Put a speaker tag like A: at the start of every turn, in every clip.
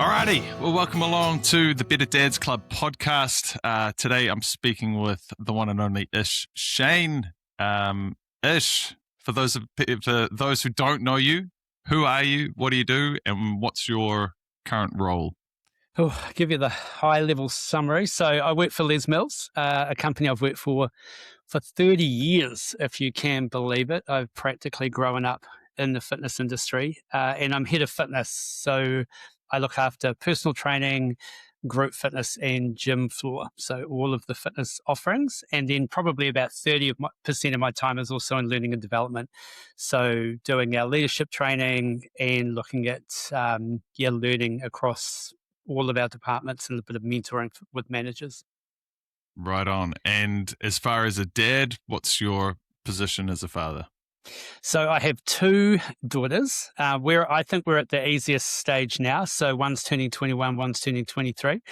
A: Alrighty, well, welcome along to the Better Dads Club podcast. Today I'm speaking with the one and only Ish Cheyne. Ish, for those who don't know you, who are you, what do you do, and what's your current role?
B: I'll give you the high-level summary. So I work for Les Mills, a company I've worked for 30 years, if you can believe it. I've practically grown up in the fitness industry, and I'm head of fitness. So I look after personal training, group fitness, and gym floor. So all of the fitness offerings, and then probably about 30% of my time is also in learning and development. So doing our leadership training and looking at learning across all of our departments and a bit of mentoring with managers.
A: Right on. And as far as a dad, what's your position as a father?
B: So I have two daughters. I think we're at the easiest stage now. So one's turning 21, one's turning 23.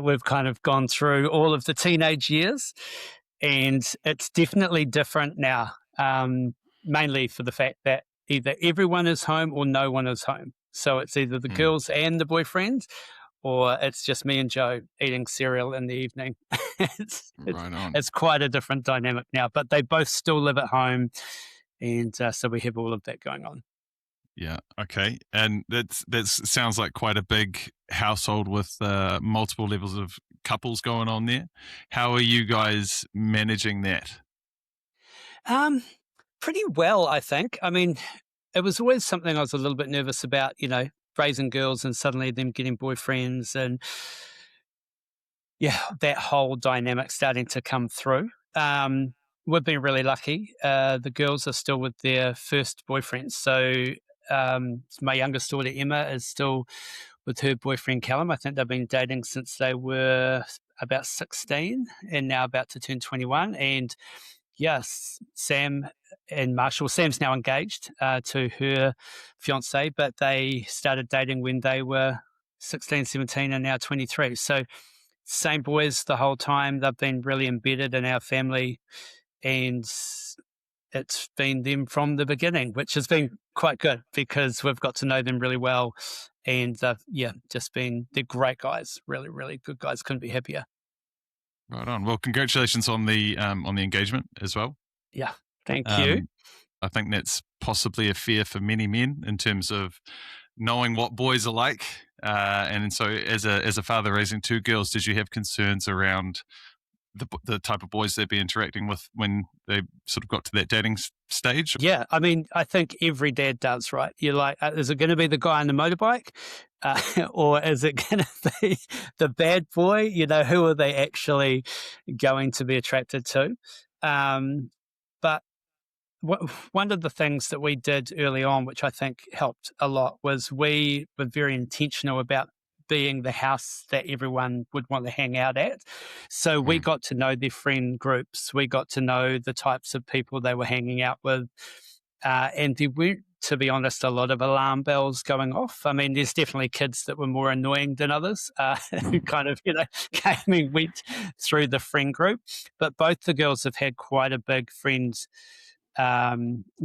B: We've kind of gone through all of the teenage years, and it's definitely different now, mainly for the fact that either everyone is home or no one is home. So it's either the girls and the boyfriends, or it's just me and Joe eating cereal in the evening. It's quite a different dynamic now, but they both still live at home. And so we have all of that going on.
A: Yeah. Okay. And that sounds like quite a big household with multiple levels of couples going on there. How are you guys managing that?
B: Pretty well, I think. I mean, it was always something I was a little bit nervous about, raising girls and suddenly them getting boyfriends and that whole dynamic starting to come through. We've been really lucky. The girls are still with their first boyfriends. So my youngest daughter, Emma, is still with her boyfriend, Callum. I think they've been dating since they were about 16 and now about to turn 21. And yes, Sam and Marshall. Sam's now engaged to her fiance, but they started dating when they were 16, 17 and now 23. So same boys the whole time. They've been really embedded in our family, and it's been them from the beginning, which has been quite good because we've got to know them really well. And they're great guys, really, really good guys. Couldn't be happier.
A: Right on. Well, congratulations on the engagement as well.
B: Yeah, thank you.
A: I think that's possibly a fear for many men in terms of knowing what boys are like. And so as a father raising two girls, did you have concerns around the type of boys they'd be interacting with when they sort of got to that dating stage?
B: Yeah, I mean, I think every dad does, right? You're like, is it going to be the guy on the motorbike? Or is it going to be the bad boy? Who are they actually going to be attracted to? But one of the things that we did early on, which I think helped a lot, was we were very intentional about being the house that everyone would want to hang out at. So we got to know their friend groups. We got to know the types of people they were hanging out with. And there weren't, to be honest, a lot of alarm bells going off. I mean, there's definitely kids that were more annoying than others who kind of, came and went through the friend group. But both the girls have had quite a big friends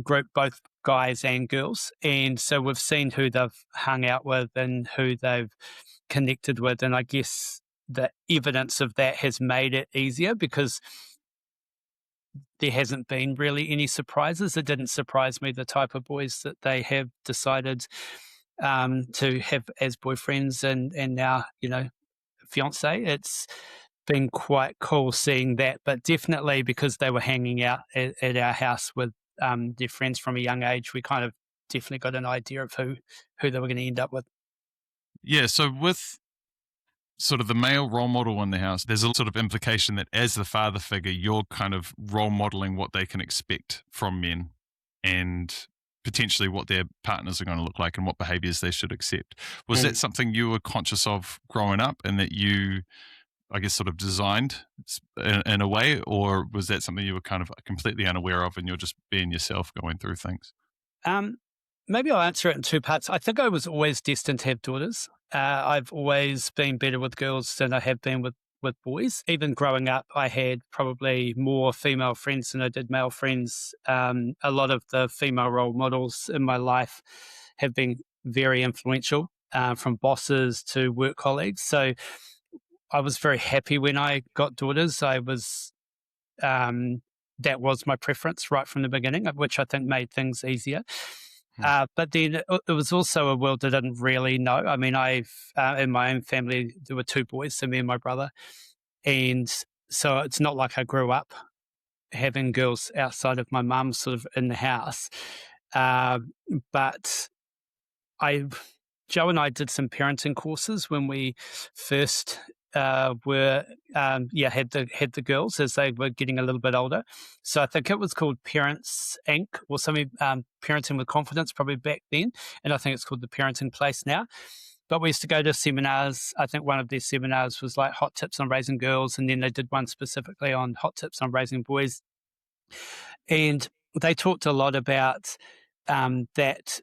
B: group, both guys and girls. And so we've seen who they've hung out with and who they've connected with. And I guess the evidence of that has made it easier because there hasn't been really any surprises. It didn't surprise me the type of boys that they have decided to have as boyfriends and now, fiance. It's been quite cool seeing that, but definitely because they were hanging out at our house with their friends from a young age, we kind of definitely got an idea of who they were going to end up with.
A: Yeah, so with sort of the male role model in the house, there's a sort of implication that as the father figure, you're kind of role modeling what they can expect from men and potentially what their partners are going to look like and what behaviors they should accept. Was that something you were conscious of growing up and that you, I guess, sort of designed in a way, or was that something you were kind of completely unaware of and you're just being yourself going through things?
B: Maybe I'll answer it in two parts. I think I was always destined to have daughters. I've always been better with girls than I have been with boys. Even growing up, I had probably more female friends than I did male friends. A lot of the female role models in my life have been very influential. from bosses to work colleagues. So I was very happy when I got daughters. I was that was my preference right from the beginning, which I think made things easier. But then it was also a world I didn't really know. I mean, in my own family, there were 2 boys, so me and my brother. And so it's not like I grew up having girls outside of my mum sort of in the house. But Joe and I did some parenting courses when we first had the girls as they were getting a little bit older. So I think it was called Parents Inc. or something, Parenting with Confidence, probably back then, and I think it's called the Parenting Place now. But we used to go to seminars. I think one of their seminars was like hot tips on raising girls, and then they did one specifically on hot tips on raising boys. And they talked a lot about that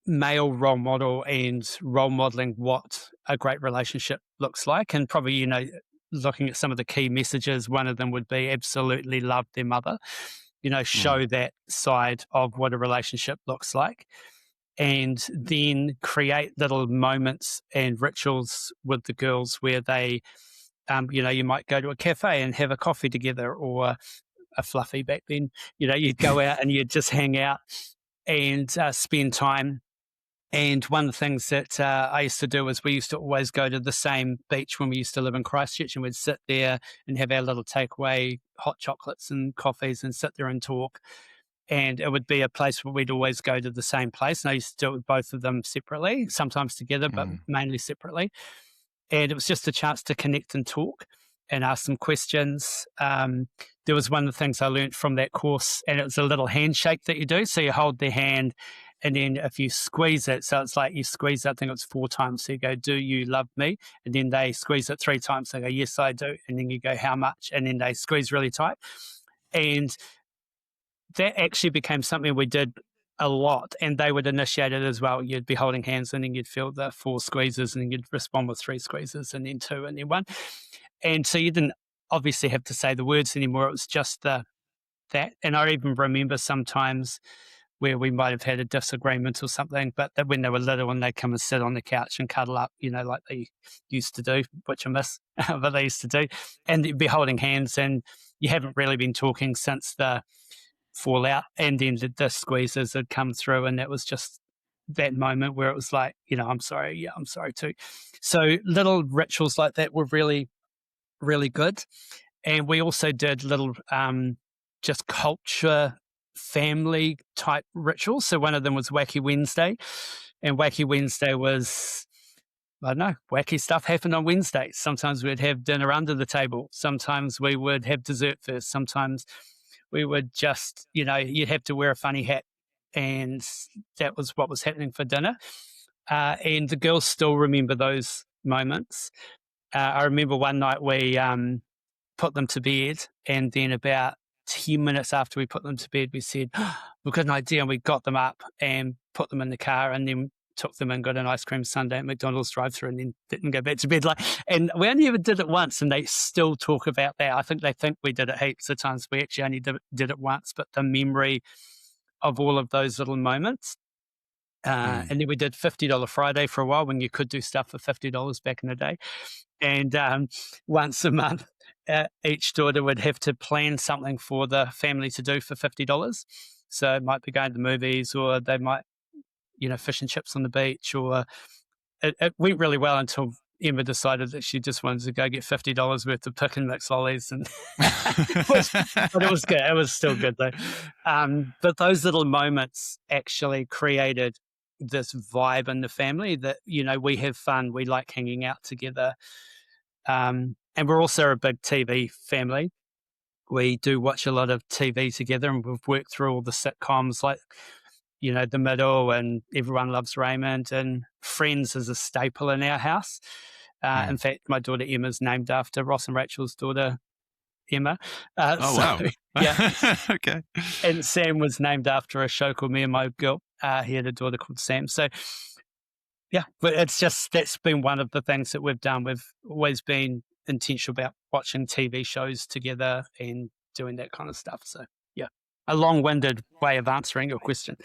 B: male role model and role modeling what a great relationship looks like. And probably, looking at some of the key messages, one of them would be absolutely love their mother, show that side of what a relationship looks like. And then create little moments and rituals with the girls where they, you might go to a cafe and have a coffee together, or a fluffy back then, you'd go out and you'd just hang out and spend time. And one of the things that I used to do was we used to always go to the same beach when we used to live in Christchurch, and we'd sit there and have our little takeaway hot chocolates and coffees and sit there and talk. And it would be a place where we'd always go to the same place. And I used to do it with both of them separately, sometimes together, but mainly separately. And it was just a chance to connect and talk and ask them questions. There was one of the things I learned from that course, and it was a little handshake that you do. So you hold their hand, and then if you squeeze it, so it's like you squeeze, I think it's 4 times. So you go, do you love me? And then they squeeze it 3 times. They go, yes, I do. And then you go, how much? And then they squeeze really tight. And that actually became something we did a lot, and they would initiate it as well. You'd be holding hands, and then you'd feel the 4 squeezes, and then you'd respond with 3 squeezes, and then 2, and then 1. And so you didn't obviously have to say the words anymore. It was just that. And I even remember sometimes where we might have had a disagreement or something, but that when they were little and they'd come and sit on the couch and cuddle up, like they used to do, which I miss, but they used to do. And they'd be holding hands, and you haven't really been talking since the fallout, and then the squeezes had come through, and that was just that moment where it was like, I'm sorry, yeah, I'm sorry too. So little rituals like that were really, really good. And we also did little just culture family type rituals. So one of them was Wacky Wednesday, and Wacky Wednesday was, I don't know, wacky stuff happened on Wednesdays. Sometimes we'd have dinner under the table. Sometimes we would have dessert first. Sometimes we would just, you'd have to wear a funny hat, and that was what was happening for dinner. And the girls still remember those moments. I remember one night we put them to bed, and then about 10 minutes after we put them to bed, we said, we've got an idea, and we got them up and put them in the car, and then took them and got an ice cream sundae at McDonald's drive-through, and then didn't go back to bed. And we only ever did it once, and they still talk about that. I think they think we did it heaps of times. We actually only did it once, but the memory of all of those little moments. And then we did $50 Friday for a while, when you could do stuff for $50 back in the day. And once a month, each daughter would have to plan something for the family to do for $50. So it might be going to the movies, or they might, fish and chips on the beach, or it went really well until Emma decided that she just wanted to go get $50 worth of pick and mix lollies, and but it was good. It was still good though. But those little moments actually created this vibe in the family that, we have fun, we like hanging out together. And we're also a big TV family. We do watch a lot of TV together, and we've worked through all the sitcoms like, The Middle and Everyone Loves Raymond, and Friends is a staple in our house. In fact, my daughter Emma's named after Ross and Rachel's daughter, Emma.
A: Wow.
B: Yeah.
A: Okay.
B: And Sam was named after a show called Me and My Girl. He had a daughter called Sam. So, yeah, but that's been one of the things that we've done. We've always been intentional about watching TV shows together and doing that kind of stuff. So, yeah, a long-winded way of answering your question.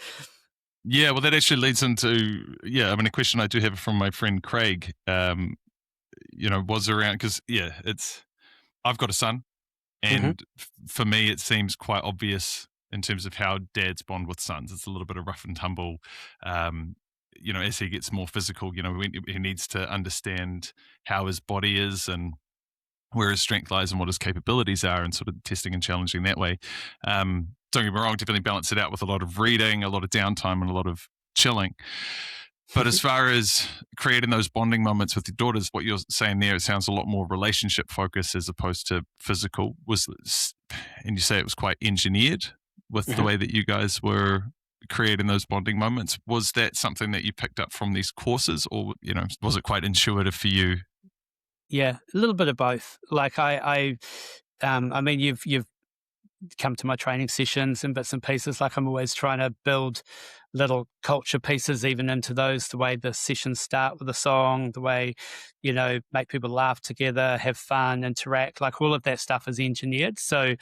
A: Yeah, well, that actually leads into, a question I do have from my friend Craig, was around, because, I've got a son,
B: Mm-hmm.
A: and for me, it seems quite obvious in terms of how dads bond with sons. It's a little bit of rough and tumble. As he gets more physical, he needs to understand how his body is and where his strength lies and what his capabilities are, and sort of testing and challenging that way. Don't get me wrong, definitely balance it out with a lot of reading, a lot of downtime, and a lot of chilling. But as far as creating those bonding moments with your daughters, what you're saying there, it sounds a lot more relationship focused as opposed to physical. And you say it was quite engineered with the
B: Mm-hmm.
A: way that you guys were creating those bonding moments. Was that something that you picked up from these courses, or was it quite intuitive for you?
B: Yeah, a little bit of both. Like I mean, you've come to my training sessions and bits and pieces. Like I'm always trying to build little culture pieces even into those, the way the sessions start with a song, the way, make people laugh together, have fun, interact, like all of that stuff is engineered. So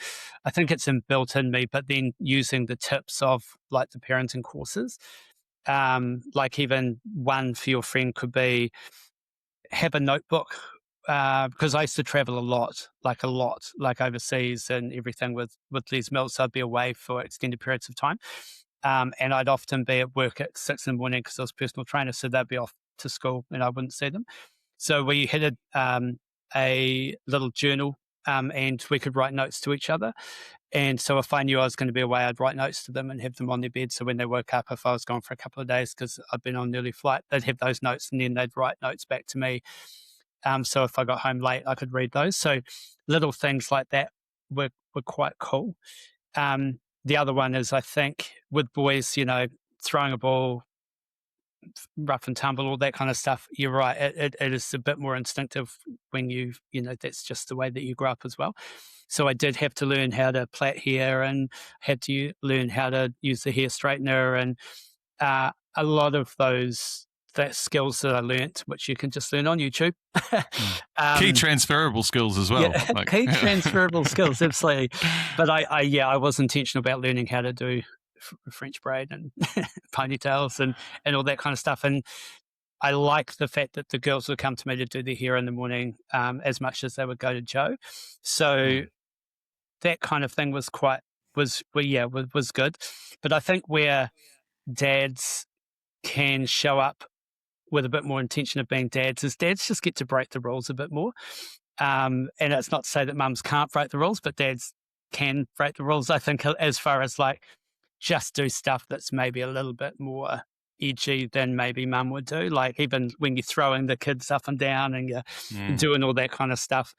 B: I think it's built in me, but then using the tips of like the parenting courses, like even one for your friend could be have a notebook, because I used to travel a lot, like overseas and everything with these mills. So I'd be away for extended periods of time. And I'd often be at work at 6 in the morning because I was a personal trainer. So they'd be off to school and I wouldn't see them. So we had a little journal, and we could write notes to each other. And so if I knew I was going to be away, I'd write notes to them and have them on their bed. So when they woke up, if I was gone for a couple of days because I'd been on an early flight, they'd have those notes and then they'd write notes back to me. So if I got home late, I could read those. So little things like that were quite cool. The other one is, I think, with boys, throwing a ball, rough and tumble, all that kind of stuff. You're right. It is a bit more instinctive when that's just the way that you grow up as well. So I did have to learn how to plait hair and had to learn how to use the hair straightener and a lot of that skills that I learnt, which you can just learn on YouTube.
A: Key transferable skills as well.
B: Yeah, key transferable skills, absolutely. But I was intentional about learning how to do French braid and ponytails and all that kind of stuff. And I like the fact that the girls would come to me to do their hair in the morning, as much as they would go to Joe. So that kind of thing was good. But I think where dads can show up with a bit more intention of being dads is dads just get to break the rules a bit more. And it's not to say that mums can't break the rules, but dads can break the rules, I think, as far as like just do stuff that's maybe a little bit more edgy than maybe mum would do. Like even when you're throwing the kids up and down and you're doing all that kind of stuff,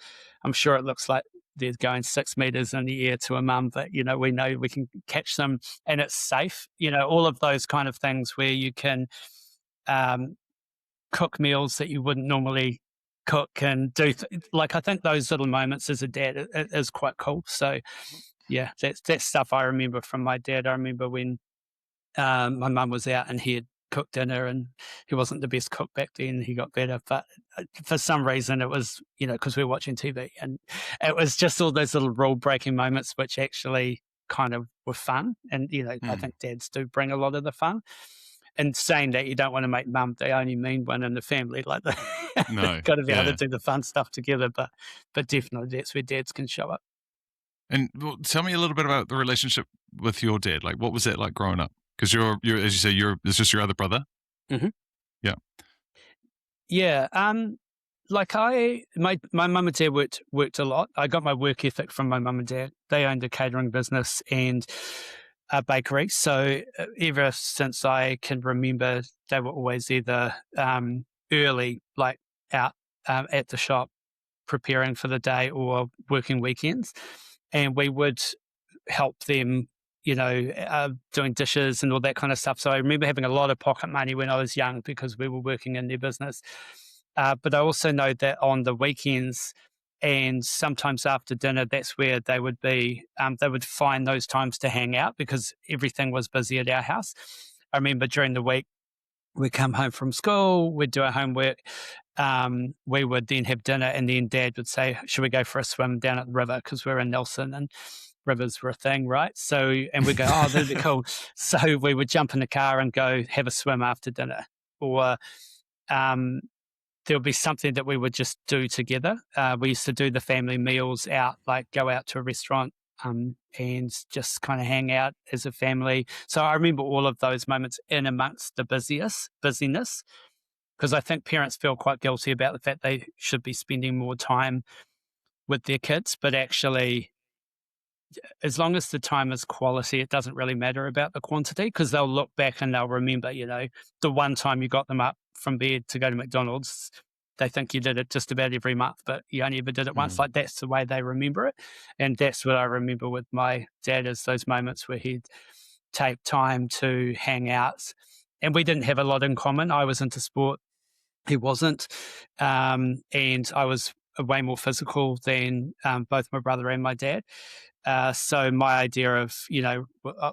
B: I'm sure it looks like they're going 6 meters in the air to a mum, but we know we can catch them and it's safe. All of those kind of things where you can cook meals that you wouldn't normally cook and do. I think those little moments as a dad is quite cool. So yeah, that's stuff I remember from my dad. I remember when my mum was out and he had cooked dinner and he wasn't the best cook back then. He got better, but for some reason it was, because we were watching TV and it was just all those little rule breaking moments, which actually kind of were fun. And, I think dads do bring a lot of the fun. And saying that, you don't want to make mum the only mean one in the family. Like,
A: No,
B: got to be able to do the fun stuff together. But definitely, that's where dads can show up.
A: And tell me a little bit about the relationship with your dad. Like, what was that like growing up? Because you're as you say, it's just your other brother.
B: Mm-hmm.
A: Yeah.
B: Yeah. My mum and dad worked a lot. I got my work ethic from my mum and dad. They owned a catering business and a bakery. So ever since I can remember, they were always either early, like out at the shop preparing for the day or working weekends. And we would help them, doing dishes and all that kind of stuff. So I remember having a lot of pocket money when I was young because we were working in their business. But I also know that on the weekends and sometimes after dinner, that's where they would be, they would find those times to hang out because everything was busy at our house. I remember during the week, we'd come home from school, we'd do our homework, we would then have dinner and then Dad would say, should we go for a swim down at the river because we're in Nelson? And rivers were a thing, right? So, and we go, oh, that'd be cool. So we would jump in the car and go have a swim after dinner, or there would be something that we would just do together. We used to do the family meals out, like go out to a restaurant and just kind of hang out as a family. So I remember all of those moments in amongst the busyness, because I think parents feel quite guilty about the fact they should be spending more time with their kids, but actually, as long as the time is quality, it doesn't really matter about the quantity, because they'll look back and they'll remember, the one time you got them up from bed to go to McDonald's. They think you did it just about every month, but you only ever did it once. Like, that's the way they remember it. And that's what I remember with my dad, is those moments where he'd take time to hang out. And we didn't have a lot in common. I was into sport. He wasn't. And I was way more physical than both my brother and my dad. So my idea of,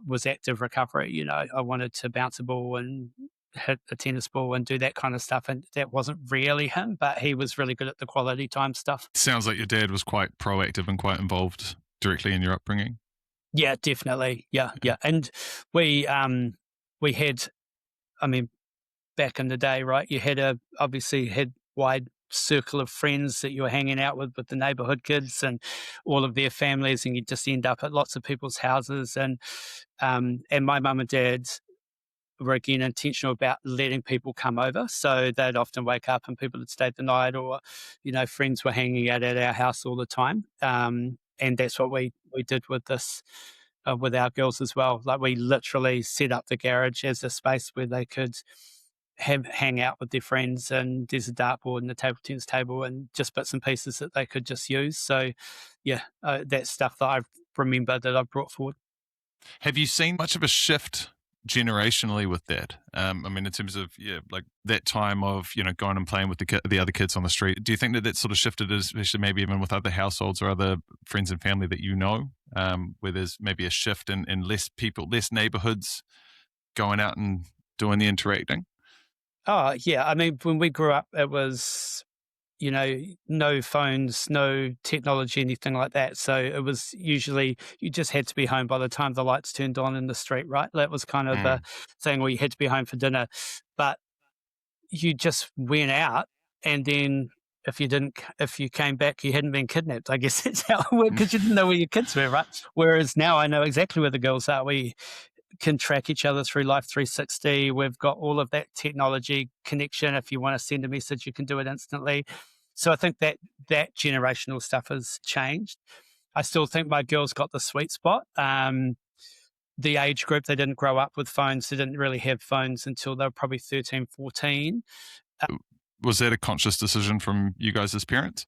B: was active recovery. I wanted to bounce a ball and hit a tennis ball and do that kind of stuff. And that wasn't really him, but he was really good at the quality time stuff.
A: Sounds like your dad was quite proactive and quite involved directly in your upbringing.
B: Yeah, definitely. Yeah. And we had, back in the day, right, you had obviously had wide circle of friends that you were hanging out with the neighborhood kids and all of their families, and you just end up at lots of people's houses. And my mum and dad were again intentional about letting people come over. So they'd often wake up and people had stayed the night, or, friends were hanging out at our house all the time. And that's what we did with this, with our girls as well. Like, we literally set up the garage as a space where they could hang out with their friends, and there's a dartboard and a table tennis table and just bits and pieces that they could just use. So yeah, that's stuff that I remember that I've brought forward.
A: Have you seen much of a shift generationally with that? In terms of, like that time of, going and playing with the other kids on the street. Do you think that sort of shifted, especially maybe even with other households or other friends and family that where there's maybe a shift in less people, less neighborhoods going out and doing the interacting?
B: Oh, yeah. When we grew up, it was, no phones, no technology, anything like that. So it was usually, you just had to be home by the time the lights turned on in the street, right? That was kind of the thing, where you had to be home for dinner. But you just went out, and then if you came back, you hadn't been kidnapped. I guess that's how it worked, because you didn't know where your kids were, right? Whereas now I know exactly where the girls are. We can track each other through Life 360. We've got all of that technology connection. If you want to send a message, you can do it instantly. So I think that generational stuff has changed. I still think my girls got the sweet spot. The age group, they didn't grow up with phones. They didn't really have phones until they were probably 13, 14.
A: Was that a conscious decision from you guys as parents?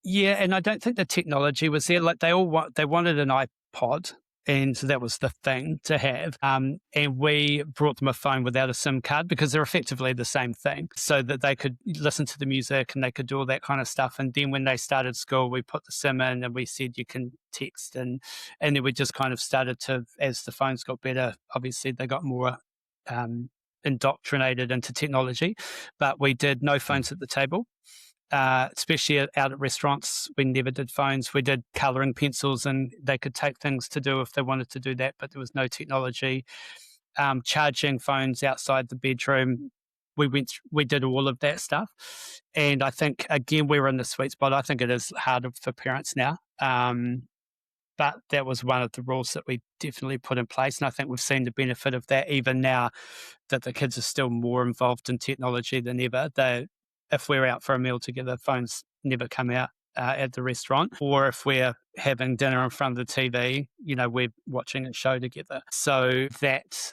B: Yeah, and I don't think the technology was there. Like, they wanted an iPod, and so that was the thing to have. And we brought them a phone without a SIM card, because they're effectively the same thing, so that they could listen to the music and they could do all that kind of stuff. And then when they started school, we put the SIM in and we said you can text. And then we just kind of started to, as the phones got better, obviously they got more indoctrinated into technology. But we did no phones at the table. Especially out at restaurants, we never did phones. We did colouring pencils, and they could take things to do if they wanted to do that, but there was no technology. Charging phones outside the bedroom, we did all of that stuff. And I think, again, we were in the sweet spot. I think it is harder for parents now. But that was one of the rules that we definitely put in place. And I think we've seen the benefit of that even now that the kids are still more involved in technology than ever. If we're out for a meal together, phones never come out at the restaurant. Or if we're having dinner in front of the TV, we're watching a show together. So that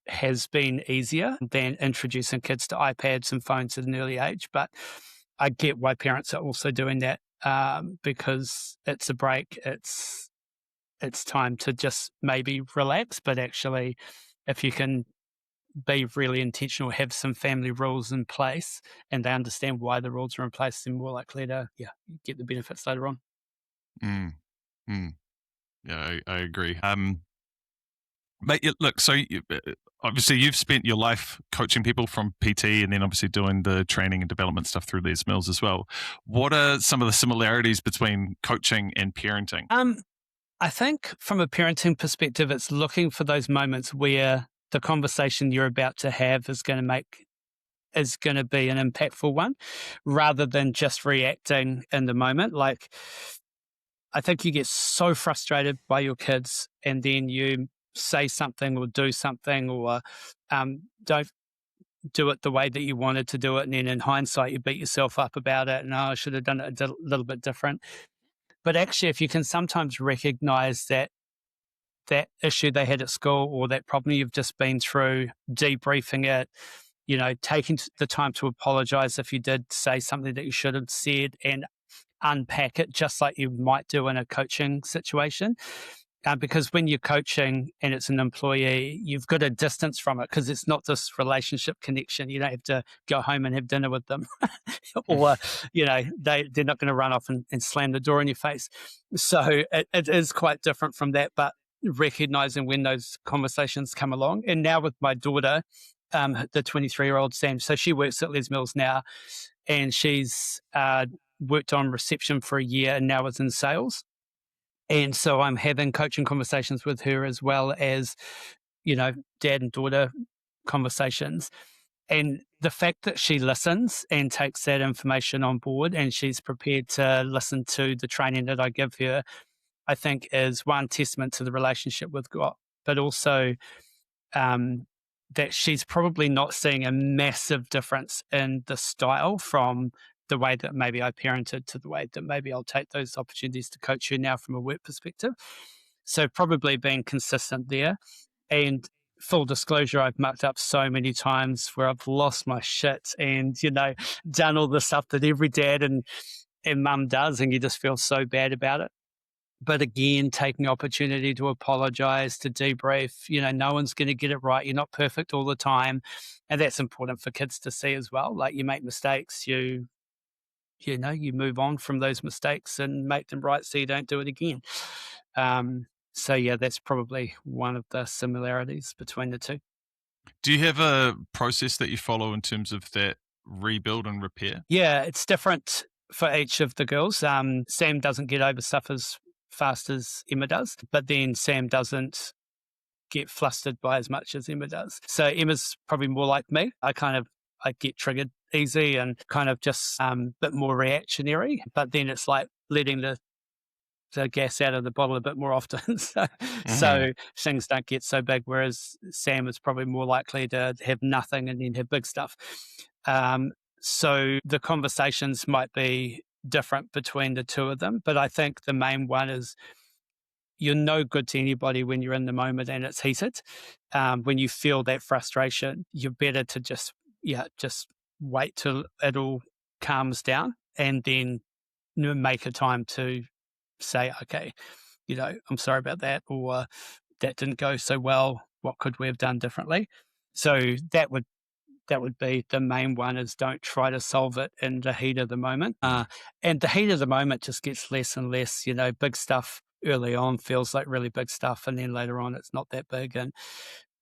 B: has been easier than introducing kids to iPads and phones at an early age. But I get why parents are also doing that, because it's a break. It's time to just maybe relax. But actually, if you can be really intentional, have some family rules in place, and they understand why the rules are in place, they're more likely to get the benefits later on.
A: Yeah, I agree. Mate, look, so obviously you've spent your life coaching people from PT, and then obviously doing the training and development stuff through Les Mills as well. What are some of the similarities between coaching and parenting?
B: I think from a parenting perspective, it's looking for those moments where the conversation you're about to have is going to be an impactful one, rather than just reacting in the moment. Like, I think you get so frustrated by your kids, and then you say something or do something, or don't do it the way that you wanted to do it, and then in hindsight you beat yourself up about it, and I should have done it a little bit different. But actually, if you can sometimes recognize that issue they had at school, or that problem you've just been through, debriefing it, taking the time to apologize if you did say something that you should have said, and unpack it just like you might do in a coaching situation. Because when you're coaching and it's an employee, you've got a distance from it, because it's not this relationship connection. You don't have to go home and have dinner with them, or they're not going to run off and slam the door in your face. So it is quite different from that. But recognizing when those conversations come along, and now with my daughter, the 23-year-old Sam, so she works at Les Mills now, and she's worked on reception for a year and now is in sales. And so I'm having coaching conversations with her, as well as, dad and daughter conversations. And the fact that she listens and takes that information on board, and she's prepared to listen to the training that I give her, I think is one testament to the relationship we've got, but also that she's probably not seeing a massive difference in the style from the way that maybe I parented to the way that maybe I'll take those opportunities to coach her now from a work perspective. So probably being consistent there. And full disclosure, I've mucked up so many times where I've lost my shit and, done all the stuff that every dad and mum does, and you just feel so bad about it. But again, taking opportunity to apologize, to debrief, no one's going to get it right. You're not perfect all the time. And that's important for kids to see as well. Like, you make mistakes, you move on from those mistakes and make them right so you don't do it again. So yeah, that's probably one of the similarities between the two.
A: Do you have a process that you follow in terms of that rebuild and repair?
B: Yeah, it's different for each of the girls. Sam doesn't get over stuff as fast as Emma does, but then Sam doesn't get flustered by as much as Emma does. So Emma's probably more like me. I get triggered easy and kind of just a bit more reactionary, but then it's like letting the gas out of the bottle a bit more often. So things don't get so big, whereas Sam is probably more likely to have nothing and then have big stuff. So the conversations might be different between the two of them, but I think the main one is, you're no good to anybody when you're in the moment and it's heated. When you feel that frustration, you're better to just wait till it all calms down, and then make a time to say, okay, I'm sorry about that, or that didn't go so well. What could we have done differently? So that would be the main one, is don't try to solve it in the heat of the moment. And the heat of the moment just gets less and less. Big stuff early on feels like really big stuff, and then later on it's not that big.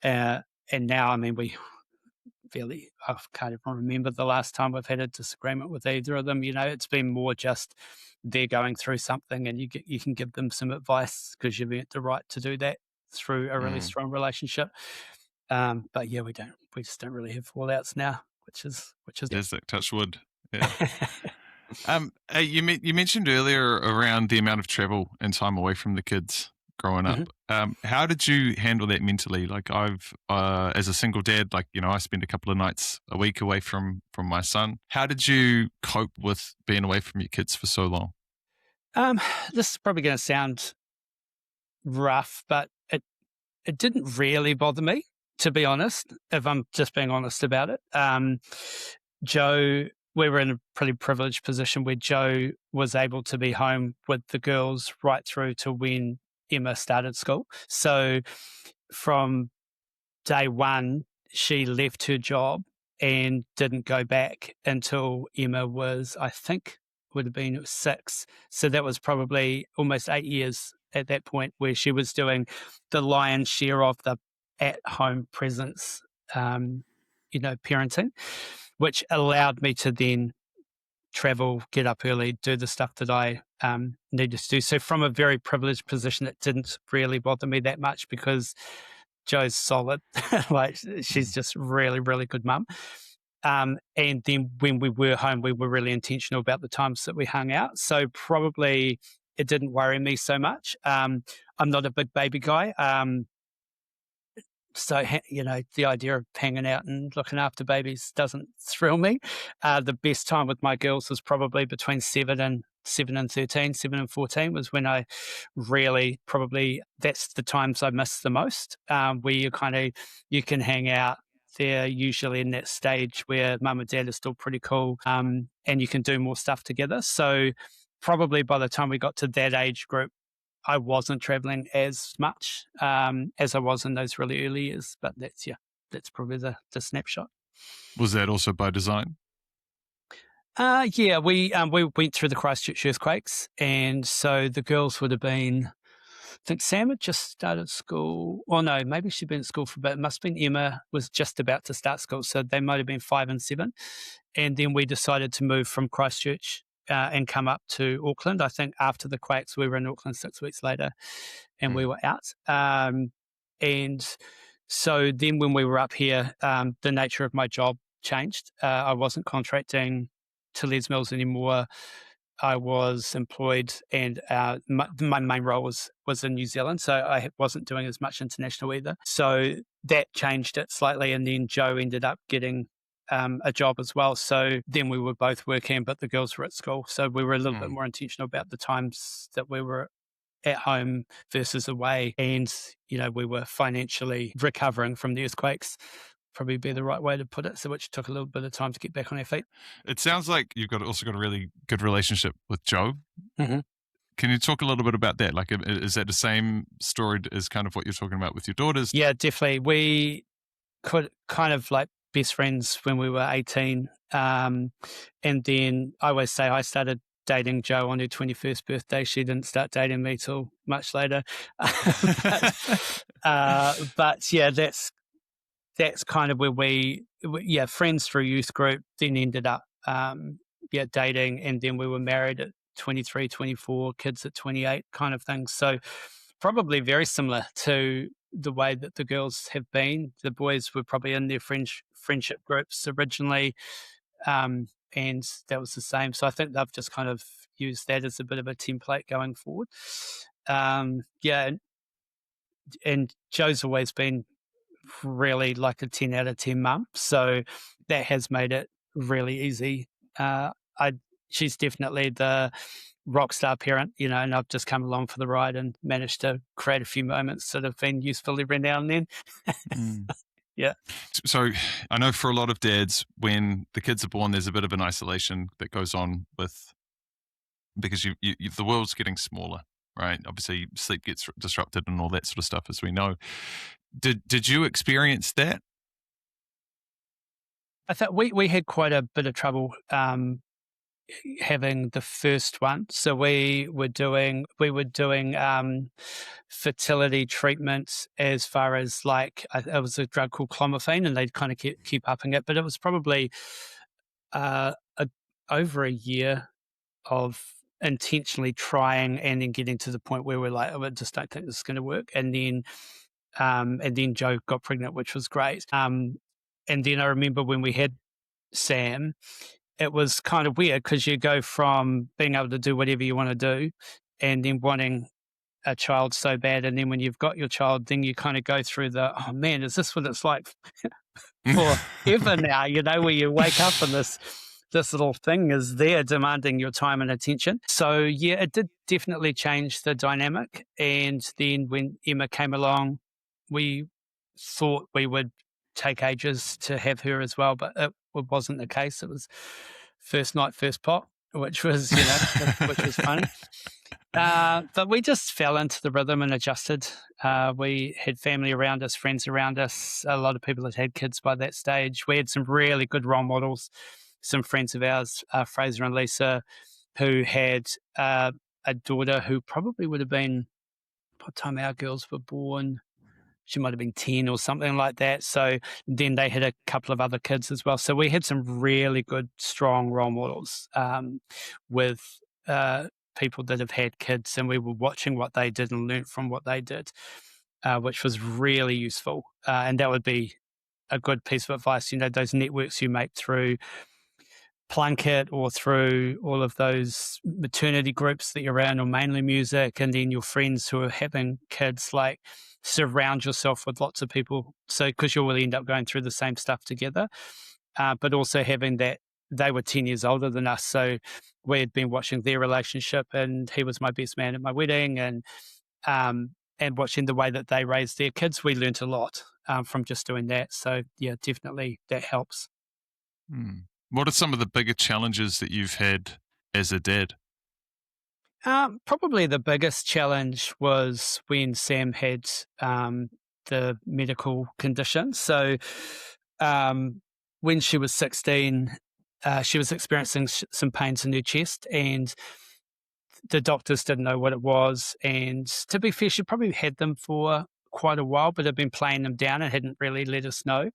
B: And now, I mean, I can't even remember the last time we've had a disagreement with either of them. It's been more just they're going through something, and you can give them some advice because you've earned the right to do that through a really strong relationship. But yeah, we just don't really have fallouts now, which is
A: Yes, touch wood. Yeah. You mentioned earlier around the amount of travel and time away from the kids growing up. How did you handle that mentally? Like, I've as a single dad, I spend a couple of nights a week away from my son. How did you cope with being away from your kids for so long?
B: This is probably going to sound rough, but it didn't really bother me, to be honest, if I'm just being honest about it. Joe, we were in a pretty privileged position where Joe was able to be home with the girls right through to when Emma started school. So from day one, she left her job and didn't go back until Emma was, I think, would have been 6. So that was probably almost 8 years at that point, where she was doing the lion's share of the at-home presence, parenting, which allowed me to then travel, get up early, do the stuff that I needed to do. So from a very privileged position, it didn't really bother me that much because Joe's solid. Like she's just really, really good mum. And then when we were home, we were really intentional about the times that we hung out. So probably it didn't worry me so much. I'm not a big baby guy. So, the idea of hanging out and looking after babies doesn't thrill me. The best time with my girls was probably between 7 and 14 was when I really probably, that's the times I miss the most, where you can hang out. They're usually in that stage where mum and dad are still pretty cool, and you can do more stuff together. So probably by the time we got to that age group, I wasn't traveling as much as I was in those really early years, but that's probably the snapshot.
A: Was that also by design?
B: Yeah, we went through the Christchurch earthquakes, and so the girls would have been, I think Sam had just started school. Or no, maybe she'd been at school for a bit. It must have been Emma was just about to start school, so they might have been 5 and 7. And then we decided to move from Christchurch and come up to Auckland. I think after the quakes, we were in Auckland 6 weeks later, and we were out. And so then when we were up here, the nature of my job changed. I wasn't contracting to Les Mills anymore. I was employed, and my main role was in New Zealand, so I wasn't doing as much international either. So that changed it slightly, and then Joe ended up getting a job as well. So then we were both working, but the girls were at school. So we were a little bit more intentional about the times that we were at home versus away. And, we were financially recovering from the earthquakes, probably be the right way to put it. So which took a little bit of time to get back on our feet.
A: It sounds like you've also got a really good relationship with Joe.
B: Mm-hmm.
A: Can you talk a little bit about that? Like, is that the same story as kind of what you're talking about with your daughters?
B: Yeah, definitely. We could kind of like best friends when we were 18. And then I always say I started dating Jo on her 21st birthday. She didn't start dating me till much later. But yeah, that's kind of where we friends through youth group, then ended up dating, and then we were married at 23, 24, kids at 28 kind of thing. So probably very similar to the way that the girls have been. The boys were probably in their friendship groups originally, and that was the same. So I think they've just kind of used that as a bit of a template going forward. And Joe's always been really like a 10 out of 10 mum, so that has made it really easy. She's definitely the rock star parent, and I've just come along for the ride and managed to create a few moments that have been useful every now and then. Yeah.
A: So I know for a lot of dads, when the kids are born, there's a bit of an isolation that goes on because the world's getting smaller, right? Obviously sleep gets disrupted and all that sort of stuff, as we know. Did you experience that?
B: I thought we had quite a bit of trouble having the first one. So we were doing fertility treatments, as far as like it was a drug called clomiphene, and they'd kind of keep upping it. But it was probably over a year of intentionally trying, and then getting to the point where we're like, I just don't think this is going to work. And then Jo got pregnant, which was great. And then I remember when we had Sam, it was kind of weird because you go from being able to do whatever you want to do and then wanting a child so bad. And then when you've got your child, then you kind of go through oh man, is this what it's like forever now? Where you wake up and this little thing is there demanding your time and attention. So yeah, it did definitely change the dynamic. And then when Emma came along, we thought we would take ages to have her as well, but it wasn't the case. It was first night, first pot, which was, which was funny. But we just fell into the rhythm and adjusted. We had family around us, friends around us. A lot of people had had kids by that stage. We had some really good role models, some friends of ours, Fraser and Lisa, who had a daughter who probably would have been, by the time our girls were born, she might have been 10 or something like that. So then they had a couple of other kids as well. So we had some really good, strong role models with people that have had kids, and we were watching what they did and learnt from what they did, which was really useful. And that would be a good piece of advice, those networks you make through Plunkett or through all of those maternity groups that you're around, or mainly music, and then your friends who are having kids, like surround yourself with lots of people. So, because you will end up going through the same stuff together, but also having that they were 10 years older than us. So we had been watching their relationship, and he was my best man at my wedding, and watching the way that they raised their kids, we learnt a lot from just doing that. So yeah, definitely that helps.
A: What are some of the bigger challenges that you've had as a dad?
B: Probably the biggest challenge was when Sam had the medical condition. So when she was 16, she was experiencing some pains in her chest, and the doctors didn't know what it was. And to be fair, she probably had them for quite a while, but had been playing them down and hadn't really let us know.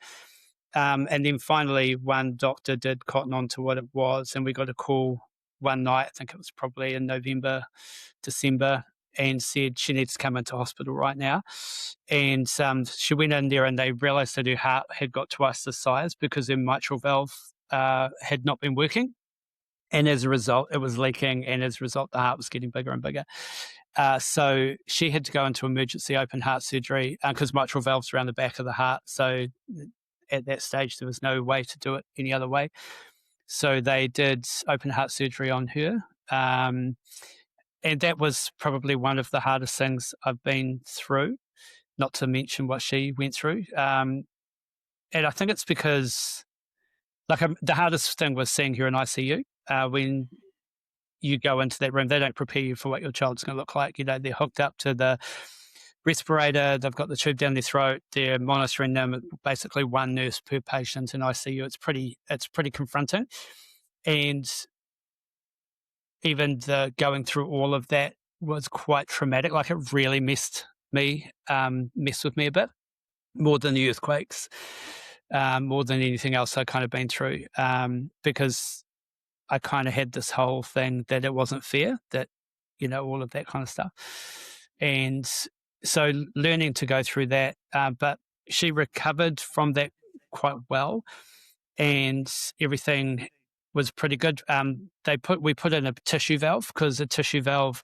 B: And then finally, one doctor did cotton on to what it was, and we got a call one night, I think it was probably in November, December, and said she needs to come into hospital right now. And she went in there, and they realised that her heart had got twice the size because her mitral valve had not been working. And as a result, it was leaking, and as a result, the heart was getting bigger and bigger. So she had to go into emergency open heart surgery because mitral valves around the back of the heart. So at that stage, there was no way to do it any other way. So they did open heart surgery on her. And that was probably one of the hardest things I've been through, not to mention what she went through. And I think it's because the hardest thing was seeing her in ICU. When you go into that room, they don't prepare you for what your child's going to look like. They're hooked up to the respirator, they've got the tube down their throat, they're monitoring them, basically one nurse per patient in ICU. It's pretty confronting. And even going through all of that was quite traumatic. Like, it really messed with me a bit, more than the earthquakes, more than anything else I've kind of been through, because I kind of had this whole thing that it wasn't fair, that, all of that kind of stuff. And so learning to go through that, but she recovered from that quite well, and everything was pretty good. We put in a tissue valve, because a tissue valve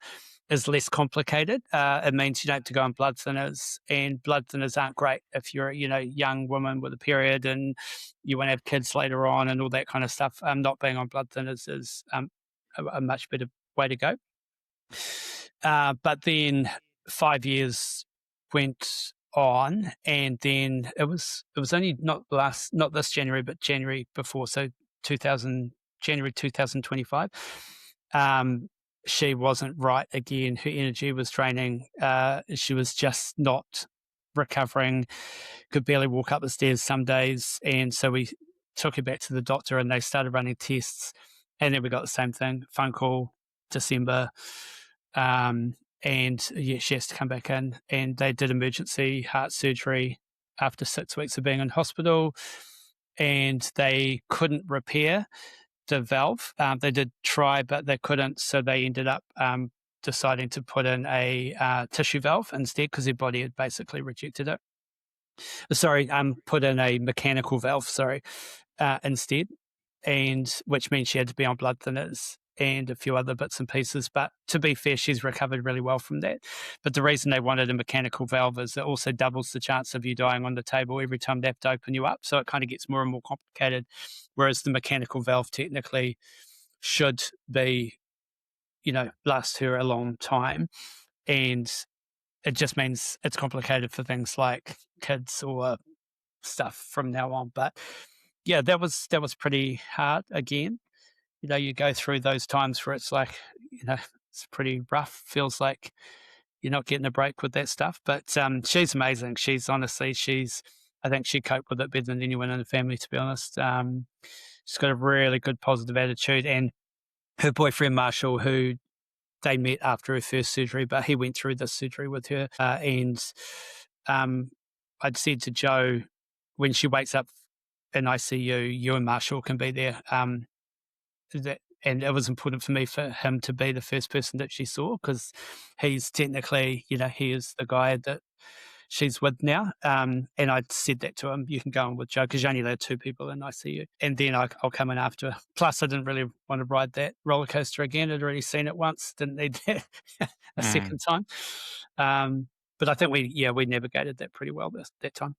B: is less complicated. It means you don't have to go on blood thinners, and blood thinners aren't great if you're a young woman with a period and you want to have kids later on and all that kind of stuff. Not being on blood thinners is a much better way to go. But then 5 years went on, and then it was only not this January, but January before, so January 2025. She wasn't right again. Her energy was draining. She was just not recovering, could barely walk up the stairs some days. And so we took her back to the doctor, and they started running tests. And then we got the same thing, phone call, December. And yeah, she has to come back in, and they did emergency heart surgery after 6 weeks of being in hospital, and they couldn't repair the valve. They did try, but they couldn't. So they ended up deciding to put in a tissue valve instead, because their body had basically rejected it. Put in a mechanical valve, instead, and which means she had to be on blood thinners and a few other bits and pieces. But to be fair, she's recovered really well from that. But the reason they wanted a mechanical valve is it also doubles the chance of you dying on the table every time they have to open you up. So it kind of gets more and more complicated, whereas the mechanical valve technically should be, last her a long time. And it just means it's complicated for things like kids or stuff from now on. But yeah, that was pretty hard again. You go through those times where it's like, it's pretty rough. Feels like you're not getting a break with that stuff. But she's amazing. I think she coped with it better than anyone in the family, to be honest. She's got a really good positive attitude. And her boyfriend, Marshall, who they met after her first surgery, but he went through this surgery with her. And I'd said to Jo, when she wakes up in ICU, you and Marshall can be there. And it was important for me for him to be the first person that she saw, because he's technically, he is the guy that she's with now. And I'd said that to him, you can go in with Jo because you only let 2 people in ICU. And then I'll come in after. Plus, I didn't really want to ride that roller coaster again. I'd already seen it once, didn't need that a second time. But I think we navigated that pretty well that time.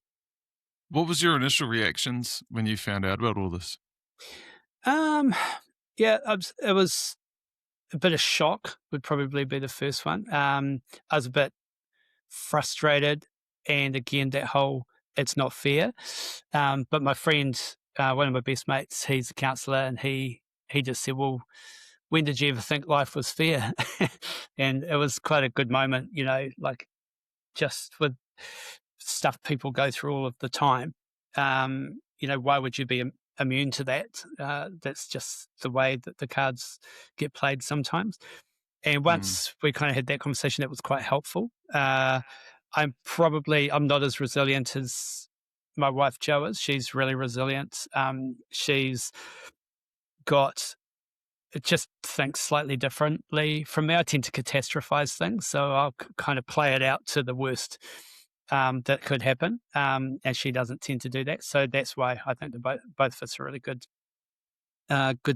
A: What was your initial reactions when you found out about all this?
B: Yeah, it was a bit of shock would probably be the first one. I was a bit frustrated, and again, that whole it's not fair. But my friend, one of my best mates, he's a counsellor, and he just said, well, when did you ever think life was fair? And it was quite a good moment, like just with stuff people go through all of the time. Why would you be immune to that? That's just the way that the cards get played sometimes. And once we kind of had that conversation, that was quite helpful. I'm not as resilient as my wife Jo is. She's really resilient. She's got just thinks slightly differently from me. I tend to catastrophize things, so I'll kind of play it out to the worst that could happen, and she doesn't tend to do that. So that's why I think both of us are really good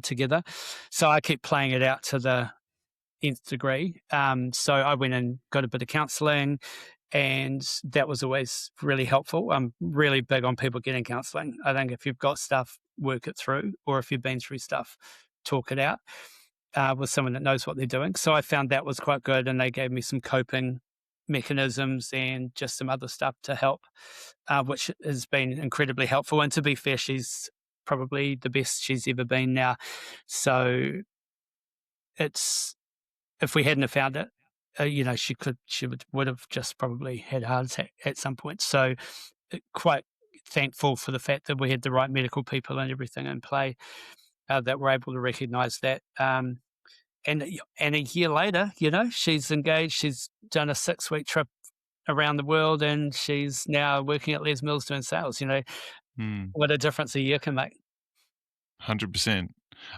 B: together. So I keep playing it out to the nth degree. So I went and got a bit of counselling, and that was always really helpful. I'm really big on people getting counselling. I think if you've got stuff, work it through, or if you've been through stuff, talk it out with someone that knows what they're doing. So I found that was quite good, and they gave me some coping mechanisms and just some other stuff to help, which has been incredibly helpful. And to be fair, she's probably the best she's ever been now. So if we hadn't have found it, she would have just probably had a heart attack at some point. So quite thankful for the fact that we had the right medical people and everything in play, that were able to recognise that. And a year later, she's engaged. She's done a 6-week trip around the world, and she's now working at Les Mills doing sales. What a difference a year can make.
A: 100%.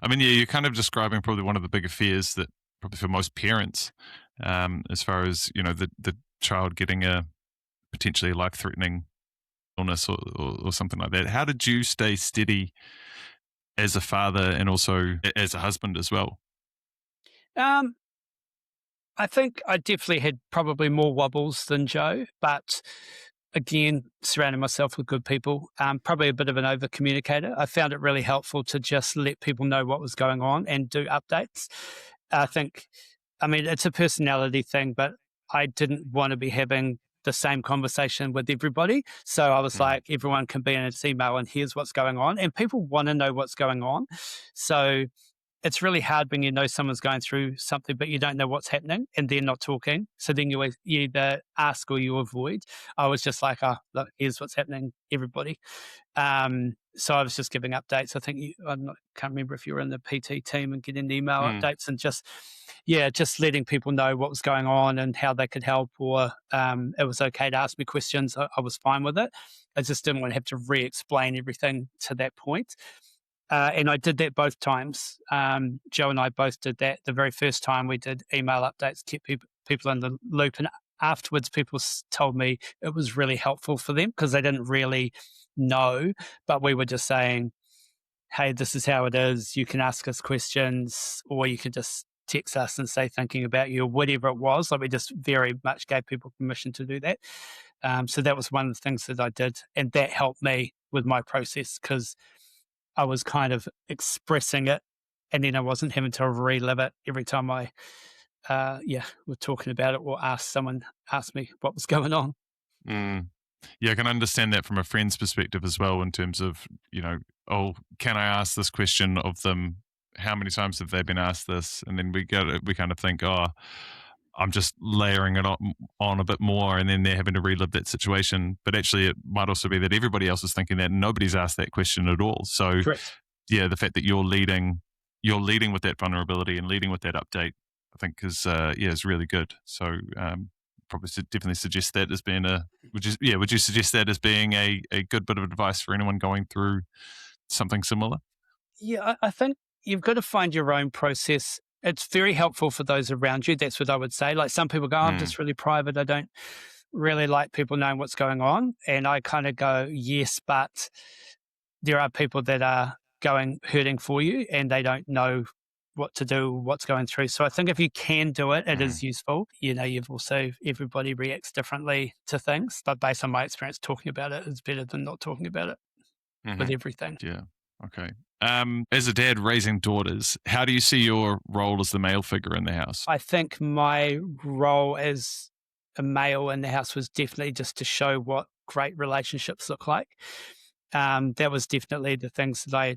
A: I mean, yeah, you're kind of describing probably one of the bigger fears that probably for most parents, as far as, the child getting a potentially life-threatening illness or something like that. How did you stay steady as a father and also as a husband as well?
B: I think I definitely had probably more wobbles than Jo, but again, surrounding myself with good people, probably a bit of an over communicator. I found it really helpful to just let people know what was going on and do updates. It's a personality thing, but I didn't want to be having the same conversation with everybody. So I was like, everyone can be in its email and here's what's going on. And people want to know what's going on. So it's really hard when you know someone's going through something, but you don't know what's happening and they're not talking. So then you either ask or you avoid. I was just like, look, here's what's happening, everybody. So I was just giving updates. I think can't remember if you were in the PT team and getting the email updates and just letting people know what was going on and how they could help, or it was okay to ask me questions. I was fine with it. I just didn't want to have to re-explain everything to that point. And I did that both times. Jo and I both did that. The very first time we did email updates, kept people in the loop. And afterwards, people told me it was really helpful for them because they didn't really know. But we were just saying, hey, this is how it is. You can ask us questions, or you can just text us and say thinking about you, or whatever it was. Like, we just very much gave people permission to do that. So that was one of the things that I did. And that helped me with my process because I was kind of expressing it, and then I wasn't having to relive it every time I, were talking about it or someone asked me what was going on.
A: Yeah, I can understand that from a friend's perspective as well, in terms of, can I ask this question of them? How many times have they been asked this? And then we kind of think, I'm just layering it on a bit more, and then they're having to relive that situation. But actually, it might also be that everybody else is thinking that and nobody's asked that question at all. So,
B: Correct.
A: Yeah, the fact that you're leading with that vulnerability and leading with that update, I think is really good. So, probably definitely suggest that as being would you suggest that as being a good bit of advice for anyone going through something similar?
B: Yeah, I think you've got to find your own process. It's very helpful for those around you. That's what I would say. Like some people go, I'm just really private. I don't really like people knowing what's going on. And I kind of go, yes, but there are people that are hurting for you and they don't know what to do, what's going through. So I think if you can do it, it is useful. You've also, everybody reacts differently to things, but based on my experience, talking about it is better than not talking about it with everything.
A: Yeah. Okay. As a dad raising daughters, how do you see your role as the male figure in the house?
B: I think my role as a male in the house was definitely just to show what great relationships look like. That was definitely the things that I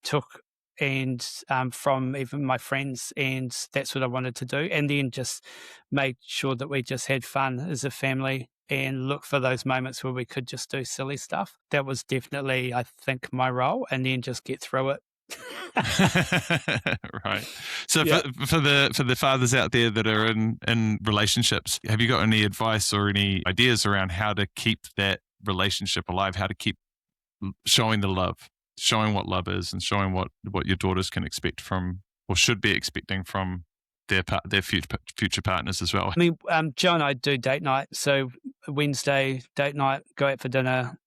B: took and from even my friends, and that's what I wanted to do. And then just made sure that we just had fun as a family and look for those moments where we could just do silly stuff. That was definitely, I think, my role, and then just get through it.
A: Right. So for the fathers out there that are in relationships, have you got any advice or any ideas around how to keep that relationship alive, how to keep showing the love, showing what love is, and showing what your daughters can expect from, or should be expecting from, their future partners as well?
B: I mean, Joe and I do date night. So Wednesday date night, go out for dinner.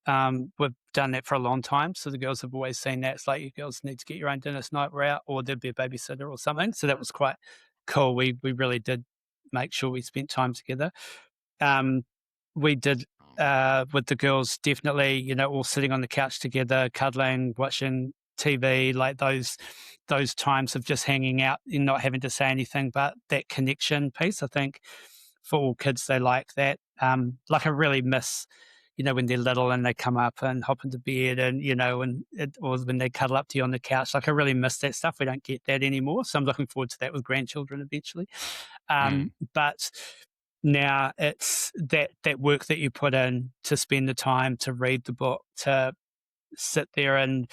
B: We've done that for a long time. So the girls have always seen that. It's like, you girls need to get your own dinner tonight. We're out, or there'd be a babysitter or something. So that was quite cool. We really did make sure we spent time together. We did with the girls, definitely, all sitting on the couch together, cuddling, watching TV, like those times of just hanging out and not having to say anything, but that connection piece. I think for all kids, they like that. Like I really miss, when they're little and they come up and hop into bed and, or when they cuddle up to you on the couch. Like I really miss that stuff. We don't get that anymore. So I'm looking forward to that with grandchildren eventually. But now it's that work that you put in to spend the time to read the book, to sit there and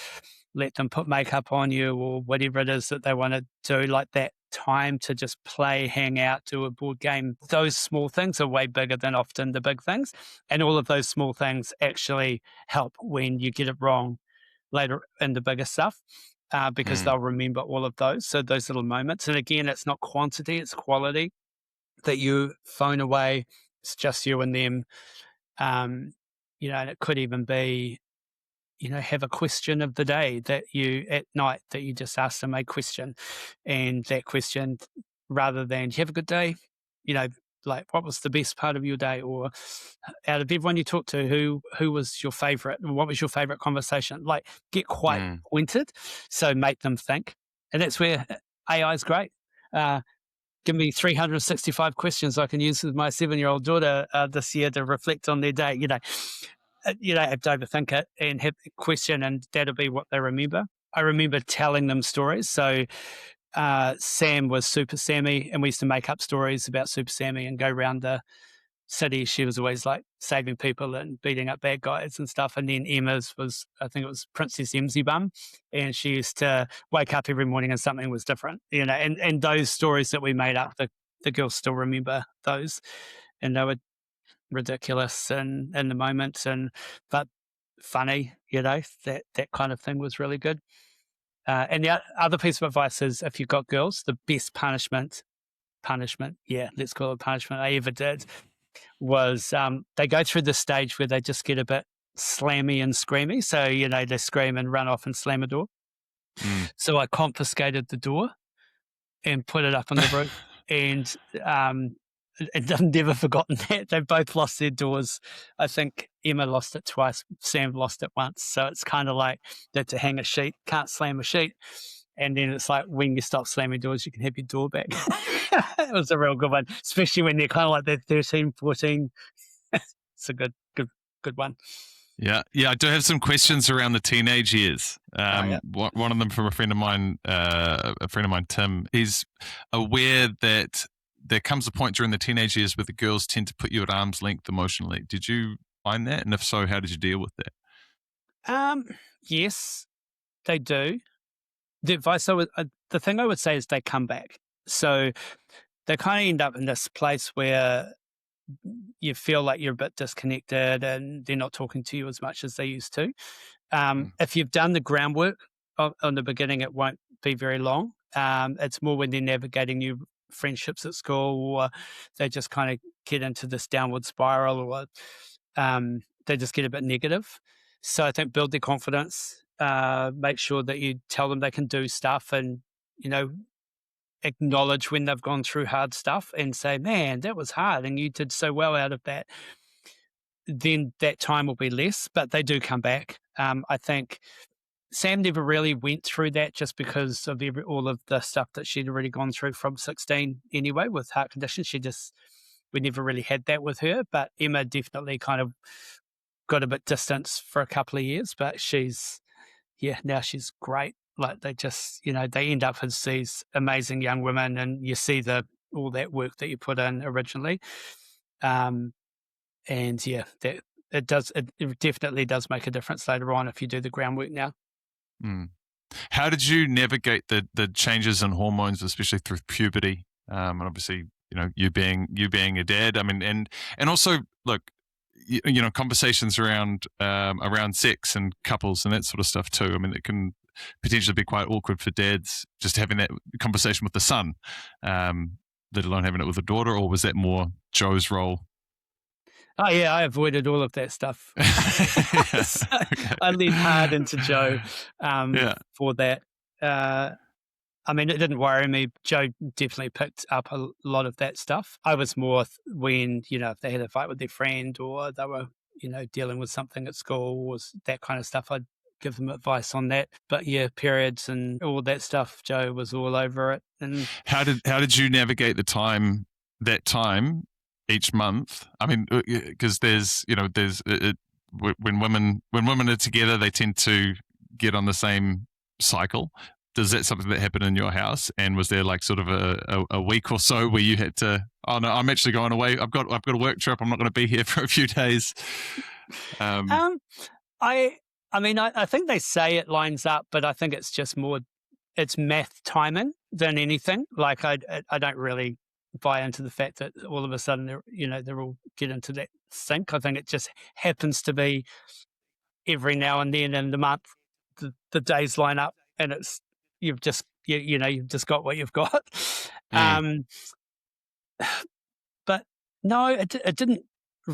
B: let them put makeup on you or whatever it is that they want to do, like that time to just play, hang out, do a board game. Those small things are way bigger than often the big things. And all of those small things actually help when you get it wrong later in the bigger stuff, because they'll remember all of those. So those little moments. And again, it's not quantity, it's quality, that you phone away. It's just you and them. And it could even be, have a question of the day at night that you just ask them a question, and that question, rather than, do you have a good day? Like, what was the best part of your day? Or out of everyone you talked to, who was your favorite? What was your favorite conversation? Like, get quite pointed. So make them think. And that's where AI is great. Give me 365 questions I can use with my 7-year-old daughter this year to reflect on their day. You don't have to overthink it and have a question, and that'll be what they remember. I remember telling them stories. So Sam was Super Sammy, and we used to make up stories about Super Sammy and go around the city. She was always like saving people and beating up bad guys and stuff. And then Emma's was, I think it was Princess Emsy Bum, and she used to wake up every morning and something was different. And those stories that we made up, the girls still remember those, and they were ridiculous and in the moment, but funny, that kind of thing was really good. And the other piece of advice is, if you've got girls, the best punishment, let's call it punishment, I ever did was they go through the stage where they just get a bit slammy and screamy. So, they scream and run off and slam a door. So I confiscated the door and put it up on the roof. And I've never forgotten that. They've both lost their doors. I think Emma lost it twice. Sam lost it once. So it's kind of like that, to hang a sheet, can't slam a sheet. And then it's like, when you stop slamming doors, you can have your door back. It was a real good one, especially when they're kind of like they're 13, 14. It's a good one.
A: Yeah. I do have some questions around the teenage years. One of them from a friend of mine, Tim. He's aware that there comes a point during the teenage years where the girls tend to put you at arm's length emotionally. Did you find that? And if so, how did you deal with that?
B: Yes, they do. The advice the thing I would say is they come back. So they kind of end up in this place where you feel like you're a bit disconnected and they're not talking to you as much as they used to. If you've done the groundwork on the beginning, it won't be very long. It's more when they're navigating new friendships at school, or they just kind of get into this downward spiral, or they just get a bit negative. So I think build their confidence, make sure that you tell them they can do stuff, and, acknowledge when they've gone through hard stuff and say, man, that was hard and you did so well out of that. Then that time will be less, but they do come back. I think Sam never really went through that just because of all of the stuff that she'd already gone through from 16 anyway with heart conditions. We never really had that with her, but Emma definitely kind of got a bit distance for a couple of years, but now she's great. Like they just, they end up as these amazing young women, and you see all that work that you put in originally. It definitely does make a difference later on if you do the groundwork now.
A: How did you navigate the changes in hormones, especially through puberty? And obviously, you being a dad. I mean, and also look, conversations around sex and couples and that sort of stuff too. I mean, it can potentially be quite awkward for dads just having that conversation with the son, let alone having it with a daughter. Or was that more Joe's role?
B: Oh yeah, I avoided all of that stuff. So I leaned hard into Joe for that. I mean, it didn't worry me. Joe definitely picked up a lot of that stuff. I was more when, if they had a fight with their friend, or they were, dealing with something at school, or that kind of stuff, I'd give them advice on that. But yeah, periods and all that stuff, Joe was all over it. And
A: how did you navigate that time each month? I mean, because when women are together, they tend to get on the same cycle. Is that something that happened in your house? And was there like sort of a week or so where you had to, oh no, I'm actually going away. I've got a work trip. I'm not going to be here for a few days.
B: I think they say it lines up, but I think it's just more, it's math timing than anything. Like I don't really buy into the fact that all of a sudden they're all get into that sync. I think it just happens to be every now and then in the month, the days line up, and it's you've just got what you've got. But no, it didn't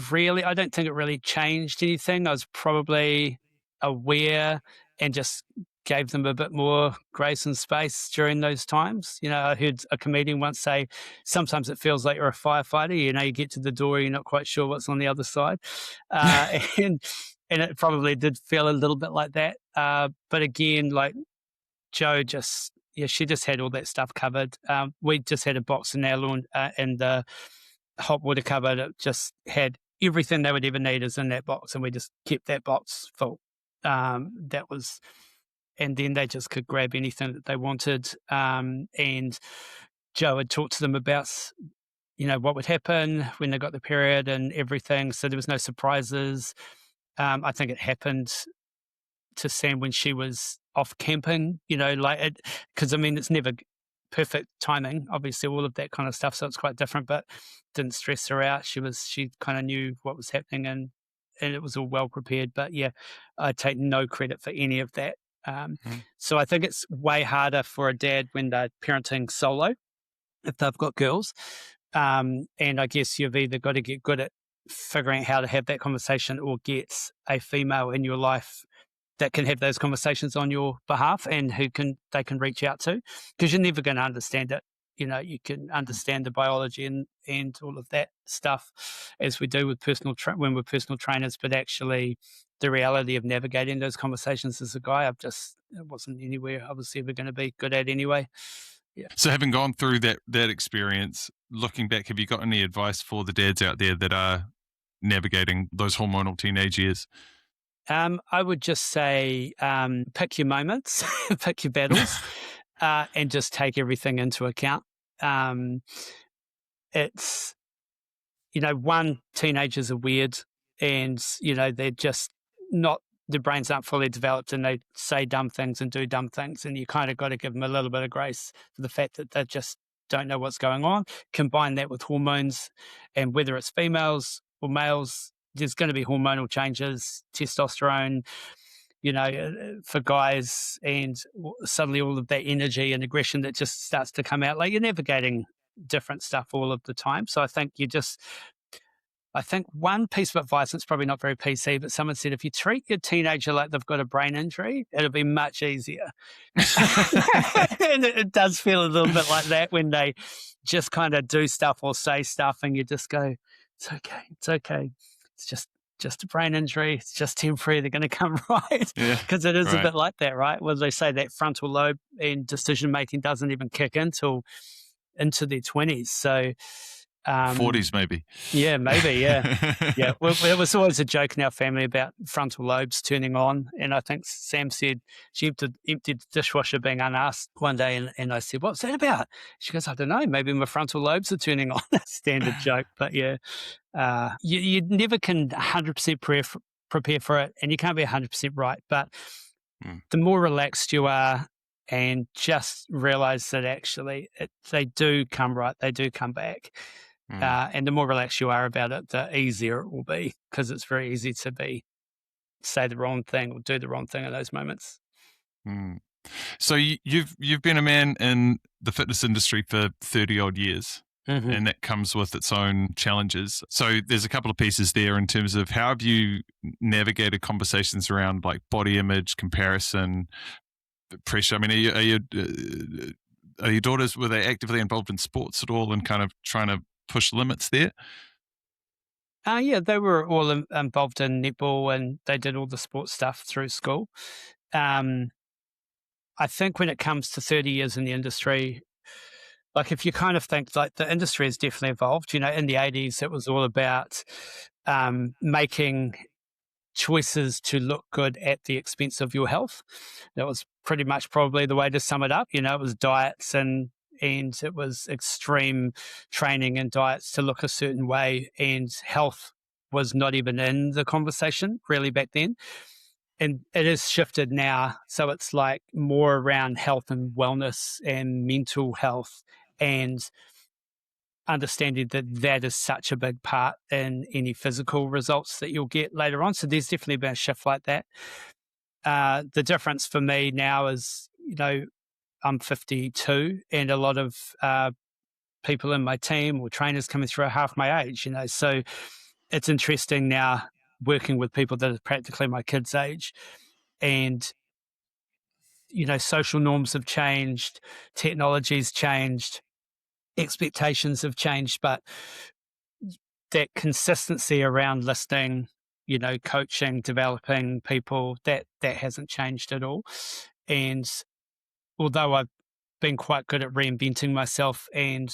B: really. I don't think it really changed anything. I was probably aware and just gave them a bit more grace and space during those times. I heard a comedian once say, sometimes it feels like you're a firefighter. You get to the door, you're not quite sure what's on the other side. And it probably did feel a little bit like that. But again, like Joe she just had all that stuff covered. We just had a box in our lawn in the hot water cupboard. It just had everything they would ever need is in that box, and we just kept that box full. And then they just could grab anything that they wanted. And Joe had talked to them about, what would happen when they got the period and everything. So there was no surprises. I think it happened to Sam when she was off camping, because it's never perfect timing, obviously, all of that kind of stuff. So it's quite different, but didn't stress her out. She kind of knew what was happening, and it was all well prepared. But yeah, I take no credit for any of that. So I think it's way harder for a dad when they're parenting solo, if they've got girls. And I guess you've either got to get good at figuring out how to have that conversation, or get a female in your life that can have those conversations on your behalf and they can reach out to, because you're never going to understand it. You can understand the biology and all of that stuff as we do with when we're personal trainers, but actually the reality of navigating those conversations as a guy, it wasn't anywhere I was ever going to be good at anyway. Yeah.
A: So having gone through that experience, looking back, have you got any advice for the dads out there that are navigating those hormonal teenage years?
B: I would just say pick your moments, pick your battles, and just take everything into account. It's, teenagers are weird, and, they're just not, their brains aren't fully developed, and they say dumb things and do dumb things, and you kind of got to give them a little bit of grace for the fact that they're just don't know what's going on. Combine that with hormones, and whether it's females or males, there's going to be hormonal changes, testosterone, for guys, and suddenly all of that energy and aggression that just starts to come out. Like, you're navigating different stuff all of the time. So I think one piece of advice, it's probably not very PC, but someone said, if you treat your teenager like they've got a brain injury, it'll be much easier. And it does feel a little bit like that when they just kind of do stuff or say stuff and you just go, it's okay. It's just a brain injury. It's just temporary. They're going to come right. Because it is a bit like that, right? Where they say that frontal lobe and decision-making doesn't even kick in till into their 20s. So
A: 40s maybe.
B: Yeah, maybe, yeah. Well, it was always a joke in our family about frontal lobes turning on, and I think Sam said she emptied the dishwasher being unasked one day, and I said, what's that about? She goes, I don't know, maybe my frontal lobes are turning on. Standard joke, but yeah. You never can 100% prepare for it, and you can't be 100% right, but the more relaxed you are and just realize that actually they do come right, they do come back. And the more relaxed you are about it, the easier it will be, because it's very easy to say the wrong thing or do the wrong thing in those moments.
A: So you've been a man in the fitness industry for 30 odd years, and that comes with its own challenges. So there's a couple of pieces there in terms of how have you navigated conversations around like body image, comparison, pressure. I mean, are your daughters, were they actively involved in sports at all and kind of trying to push limits there?
B: Yeah, they were all involved in netball, and they did all the sports stuff through school. I think when it comes to 30 years in the industry, like if you kind of think like the industry has definitely evolved, in the 80s, it was all about making choices to look good at the expense of your health. That was pretty much probably the way to sum it up. It was diets and it was extreme training and diets to look a certain way, and health was not even in the conversation really back then. And it has shifted now. So it's like more around health and wellness and mental health, and understanding that is such a big part in any physical results that you'll get later on. So there's definitely been a shift like that. The difference for me now is, I'm 52, and a lot of people in my team or trainers coming through are half my age, so it's interesting now working with people that are practically my kids' age, and social norms have changed, technology's changed, expectations have changed, but that consistency around listening, coaching, developing people, that hasn't changed at all. And although I've been quite good at reinventing myself and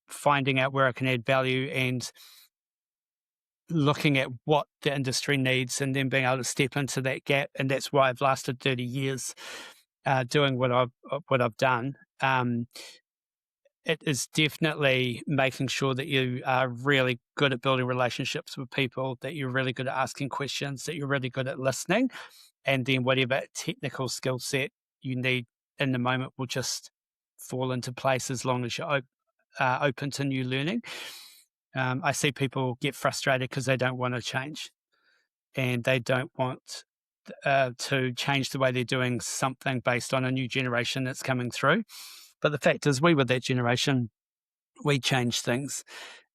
B: finding out where I can add value and looking at what the industry needs and then being able to step into that gap, and that's why I've lasted 30 years doing what I've done. It is definitely making sure that you are really good at building relationships with people, that you're really good at asking questions, that you're really good at listening, and then whatever technical skill set you need in the moment will just fall into place as long as you're open to new learning. I see people get frustrated because they don't want to change, and they don't want to change the way they're doing something based on a new generation that's coming through. But the fact is, we were that generation, we changed things.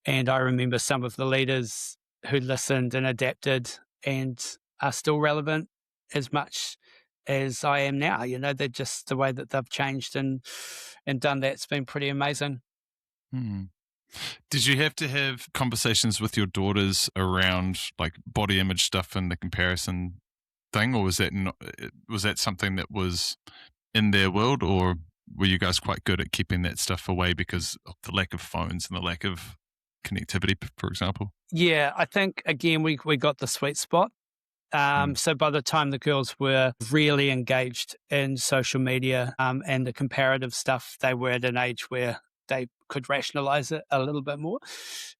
B: And I remember some of the leaders who listened and adapted and are still relevant as much as I am now. They're just the way that they've changed and done that's been pretty amazing.
A: Did you have to have conversations with your daughters around like body image stuff and the comparison thing, or was that something that was in their world, or were you guys quite good at keeping that stuff away because of the lack of phones and the lack of connectivity, for example?
B: Yeah, I think, again, we got the sweet spot. So by the time the girls were really engaged in social media and the comparative stuff, they were at an age where they could rationalize it a little bit more.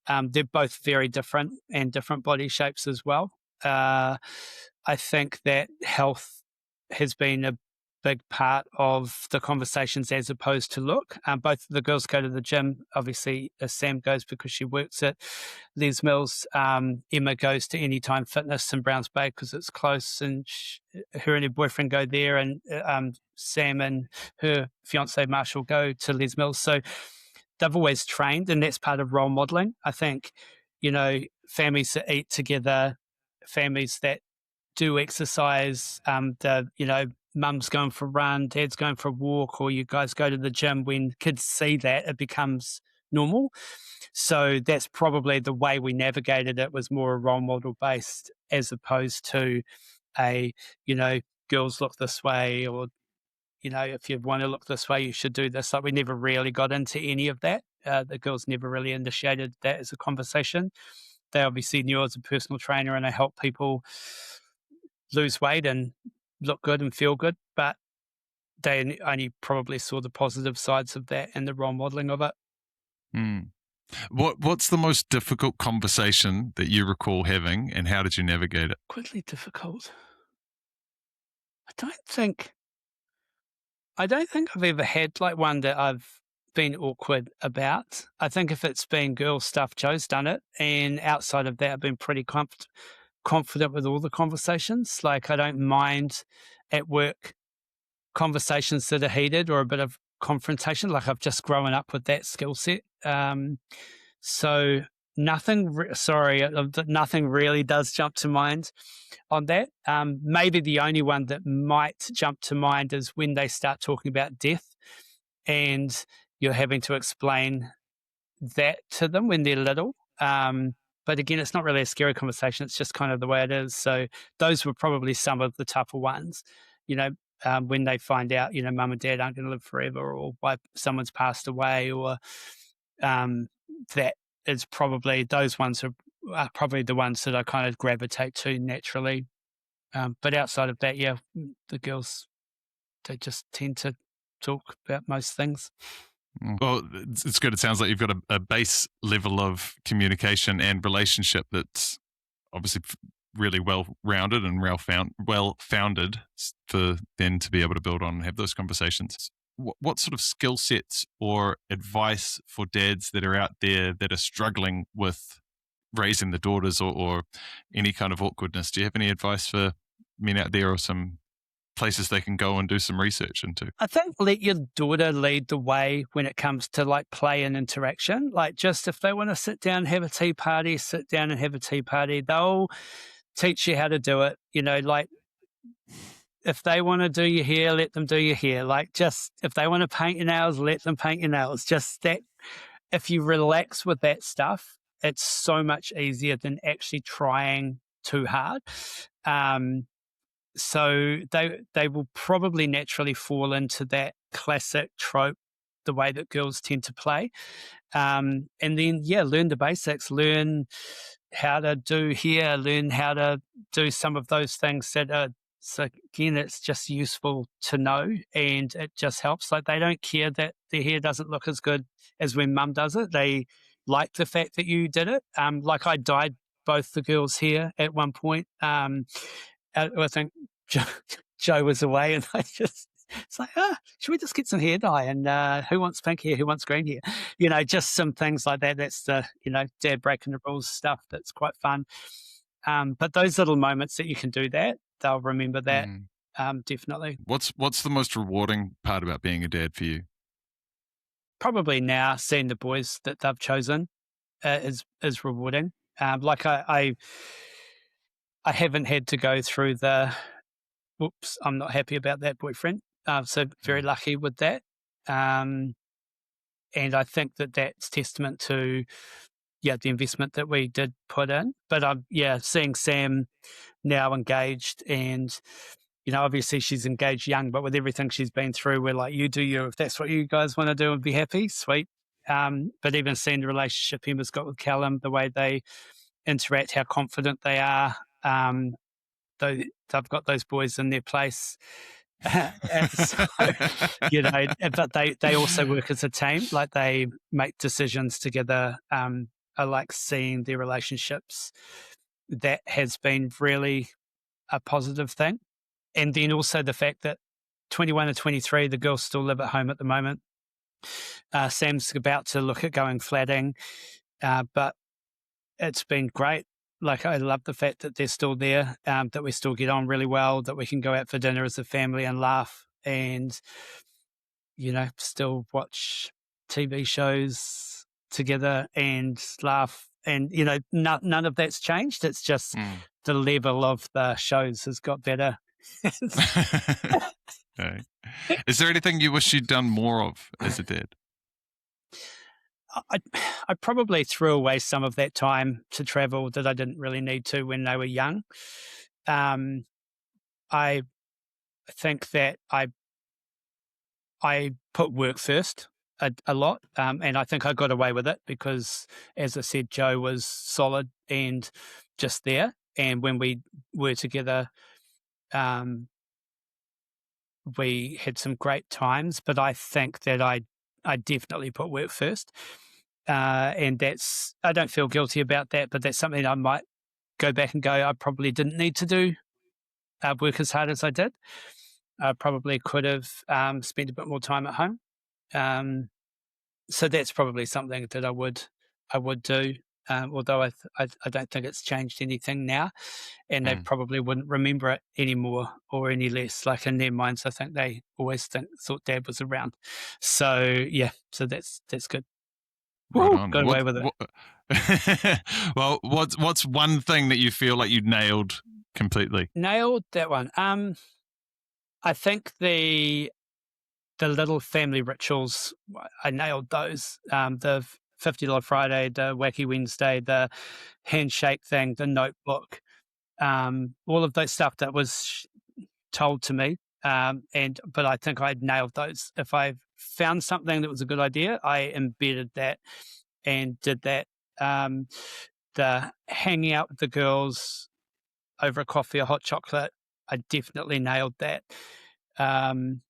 B: They're both very different and different body shapes as well. I think that health has been a big part of the conversations as opposed to look. Both of the girls go to the gym. Obviously, Sam goes because she works at Les Mills. Emma goes to Anytime Fitness in Browns Bay because it's close, and her and her boyfriend go there, and Sam and her fiance Marshall go to Les Mills. So they've always trained, and that's part of role modeling. I think, families that eat together, families that do exercise, mum's going for a run, dad's going for a walk, or you guys go to the gym. When kids see that, it becomes normal. So that's probably the way we navigated it, was more role model based as opposed to girls look this way, or, if you want to look this way, you should do this. Like, we never really got into any of that. The girls never really initiated that as a conversation. They obviously knew I was a personal trainer and I help people lose weight and look good and feel good, but they only probably saw the positive sides of that and the role modeling of it.
A: What's the most difficult conversation that you recall having, and how did you navigate it?
B: Quickly difficult. I don't think I've ever had like one that I've been awkward about. I think if it's been girl stuff, Joe's done it, and outside of that, I've been pretty confident with all the conversations. Like, I don't mind at work conversations that are heated or a bit of confrontation. Like, I've just grown up with that skill set. So nothing really does jump to mind on that. Maybe the only one that might jump to mind is when they start talking about death and you're having to explain that to them when they're little. But again, it's not really a scary conversation. It's just kind of the way it is. So those were probably some of the tougher ones, when they find out, mum and dad aren't going to live forever, or why someone's passed away, or that is probably, those ones are probably the ones that I kind of gravitate to naturally. But outside of that, yeah, the girls, they just tend to talk about most things.
A: Well, it's good. It sounds like you've got a base level of communication and relationship that's obviously really well-rounded and well-founded for then to be able to build on and have those conversations. What sort of skill sets or advice for dads that are out there that are struggling with raising the daughters, or any kind of awkwardness? Do you have any advice for men out there, or some places they can go and do some research into?
B: I think let your daughter lead the way when it comes to like play and interaction. Like, just if they want to sit down and have a tea party, sit down and have a tea party. They'll teach you how to do it. Like, if they want to do your hair, let them do your hair. Like, just if they want to paint your nails, let them paint your nails. Just that, if you relax with that stuff, it's so much easier than actually trying too hard. So they will probably naturally fall into that classic trope, the way that girls tend to play. And then, learn the basics, learn how to do hair, learn how to do some of those things that are, so again, it's just useful to know, and it just helps. Like, they don't care that their hair doesn't look as good as when mum does it. They like the fact that you did it. Like, I dyed both the girls' hair at one point. I think Joe was away, and it's like, should we just get some hair dye? And who wants pink hair? Who wants green hair? Just some things like that. That's the, dad breaking the rules stuff. That's quite fun. But those little moments that you can do that, they'll remember that. Definitely.
A: What's the most rewarding part about being a dad for you?
B: Probably now seeing the boys that they've chosen is rewarding. Like, I haven't had to go through whoops, I'm not happy about that boyfriend. So very lucky with that. And I think that that's testament to, the investment that we did put in. But I'm, seeing Sam now engaged, and, obviously she's engaged young, but with everything she's been through, we're like, you do you, if that's what you guys want to do and be happy, sweet. But even seeing the relationship Emma's got with Callum, the way they interact, how confident they are, they've got those boys in their place. So, but they also work as a team. Like, they make decisions together. I like seeing their relationships. That has been really a positive thing. And then also the fact that 21 and 23. The girls still live at home at the moment. Sam's about to look at going flatting, but it's been great. Like, I love the fact that they're still there, that we still get on really well, that we can go out for dinner as a family and laugh and, still watch TV shows together and laugh. And, none of that's changed. It's just the level of the shows has got better.
A: Okay. Is there anything you wish you'd done more of as a dad?
B: I probably threw away some of that time to travel that I didn't really need to when they were young. I think that I put work first a lot, and I think I got away with it because, as I said, Joe was solid and just there. And when we were together, we had some great times. But I think that I definitely put work first. And I don't feel guilty about that, but that's something I might go back and go, I probably didn't need to do work as hard as I did. I probably could have spent a bit more time at home. So that's probably something that I would do, although I don't think it's changed anything now, and they probably wouldn't remember it anymore or any less. Like, in their minds, I think they always thought Dad was around. So yeah, so that's good.
A: Right.
B: Got away with it.
A: Well, what's one thing that you feel like you nailed completely?
B: Nailed that one. I think the little family rituals, I nailed those. The $50 Friday, the Wacky Wednesday, the handshake thing, the notebook, all of those stuff that was told to me. But I think I nailed those. If I found something that was a good idea, I embedded that and did that. The hanging out with the girls over a coffee or hot chocolate, I definitely nailed that. And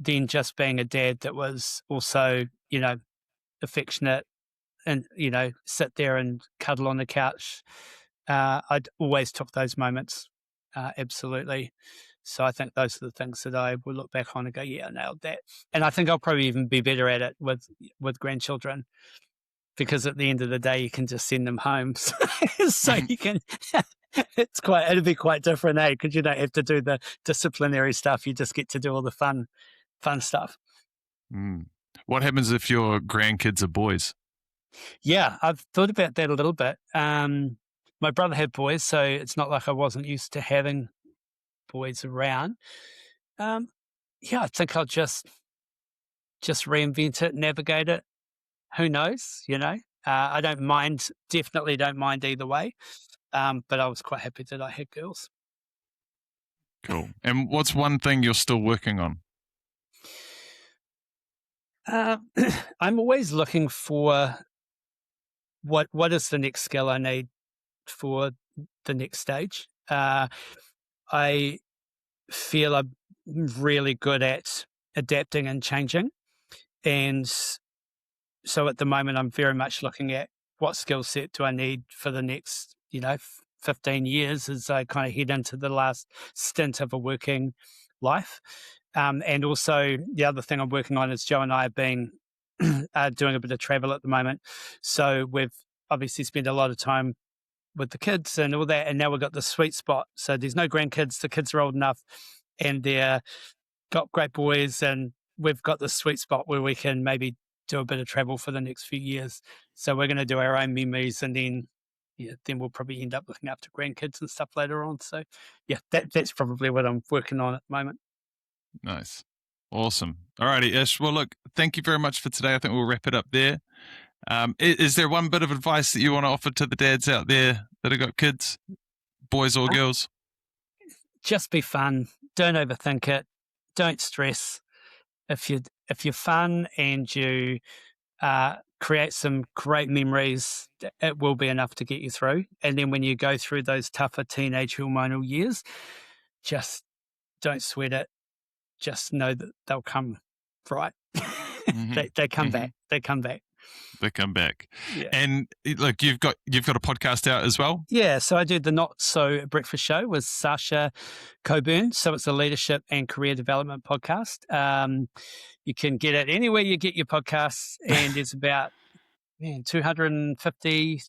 B: then just being a dad that was also, affectionate and, sit there and cuddle on the couch. I'd always took those moments, absolutely. So I think those are the things that I will look back on and go, yeah, I nailed that. And I think I'll probably even be better at it with grandchildren, because at the end of the day, you can just send them home. So you can, it'll be quite different, because you don't have to do the disciplinary stuff. You just get to do all the fun stuff.
A: What happens if your grandkids are boys?
B: Yeah, I've thought about that a little bit. My brother had boys, so it's not like I wasn't used to having boys around. Yeah, I think I'll just reinvent it, navigate it. Who knows? I definitely don't mind either way. But I was quite happy that I had girls.
A: Cool. And what's one thing you're still working on?
B: I'm always looking for what is the next skill I need for the next stage. I feel I'm really good at adapting and changing. And so at the moment, I'm very much looking at what skill set do I need for the next, 15 years as I kind of head into the last stint of a working life. And also the other thing I'm working on is Joe and I have been doing a bit of travel at the moment. So we've obviously spent a lot of time with the kids and all that, and now we've got the sweet spot. So there's no grandkids, the kids are old enough and they're got great boys, and we've got the sweet spot where we can maybe do a bit of travel for the next few years. So we're going to do our own memories, and then we'll probably end up looking after grandkids and stuff later on. So yeah, that's probably what I'm working on at the moment.
A: Nice. Awesome. All righty, Ish. Well, look, thank you very much for today. I think we'll wrap it up there. Is there one bit of advice that you want to offer to the dads out there that have got kids, boys or girls?
B: Just be fun. Don't overthink it. Don't stress. If you're fun and you create some great memories, it will be enough to get you through. And then when you go through those tougher teenage hormonal years, just don't sweat it. Just know that they'll come right. They come back. They come back.
A: They come back.
B: Yeah.
A: And look, you've got a podcast out as well?
B: Yeah, so I do the Not So Breakfast Show with Sasha Coburn. So it's a leadership and career development podcast. You can get it anywhere you get your podcasts, and there's about 250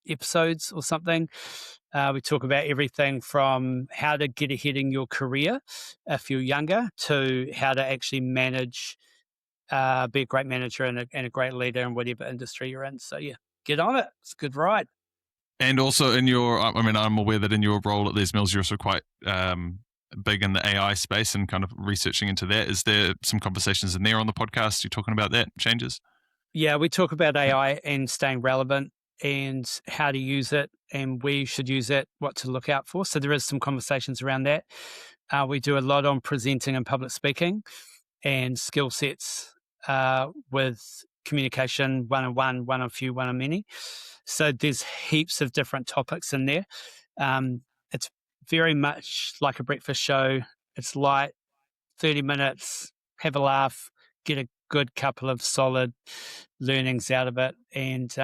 B: episodes or something. We talk about everything from how to get ahead in your career if you're younger to how to actually manage, be a great manager and a great leader in whatever industry you're in. So, yeah, get on it. It's a good ride.
A: And also I'm aware that in your role at Les Mills, you're also quite big in the AI space and kind of researching into that. Is there some conversations in there on the podcast? You're talking about that changes?
B: Yeah, we talk about AI and staying relevant and how to use it and where you should use it, what to look out for. So there is some conversations around that. We do a lot on presenting and public speaking and skill sets with communication, one-on-one, one-on-few, one-on-many. So there's heaps of different topics in there. It's very much like a breakfast show. It's light, 30 minutes, have a laugh, get a good couple of solid learnings out of it, and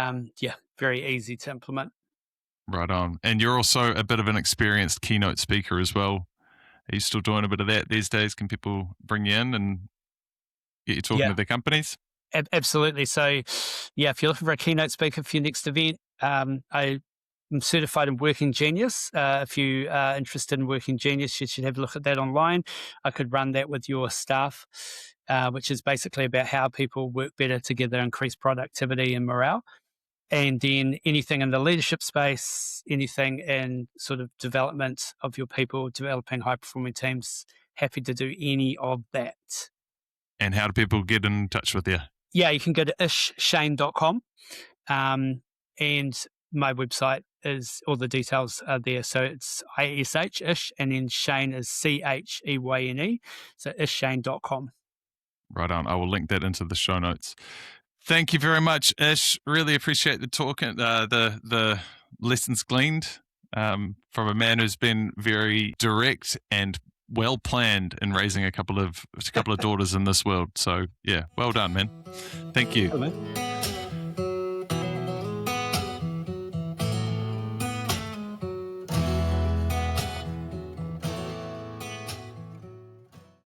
B: very easy to implement.
A: Right on. And you're also a bit of an experienced keynote speaker as well. Are you still doing a bit of that these days? Can people bring you in and get you talking to their companies?
B: Absolutely. So, yeah, if you're looking for a keynote speaker for your next event, I'm certified in Working Genius. If you are interested in Working Genius, you should have a look at that online. I could run that with your staff, which is basically about how people work better together, increase productivity and morale. And then anything in the leadership space, anything in sort of development of your people, developing high-performing teams, happy to do any of that.
A: And how do people get in touch with you?
B: Yeah, you can go to ishcheyne.com, and my website is, all the details are there. So it's ISH, Ish, and then Cheyne is CHEYNE. So ishcheyne.com.
A: Right on. I will link that into the show notes. Thank you very much, Ish. Really appreciate the talk and the lessons gleaned from a man who's been very direct and well planned in raising a couple of daughters in this world. So yeah, well done, man. Thank you.
B: Cool, man.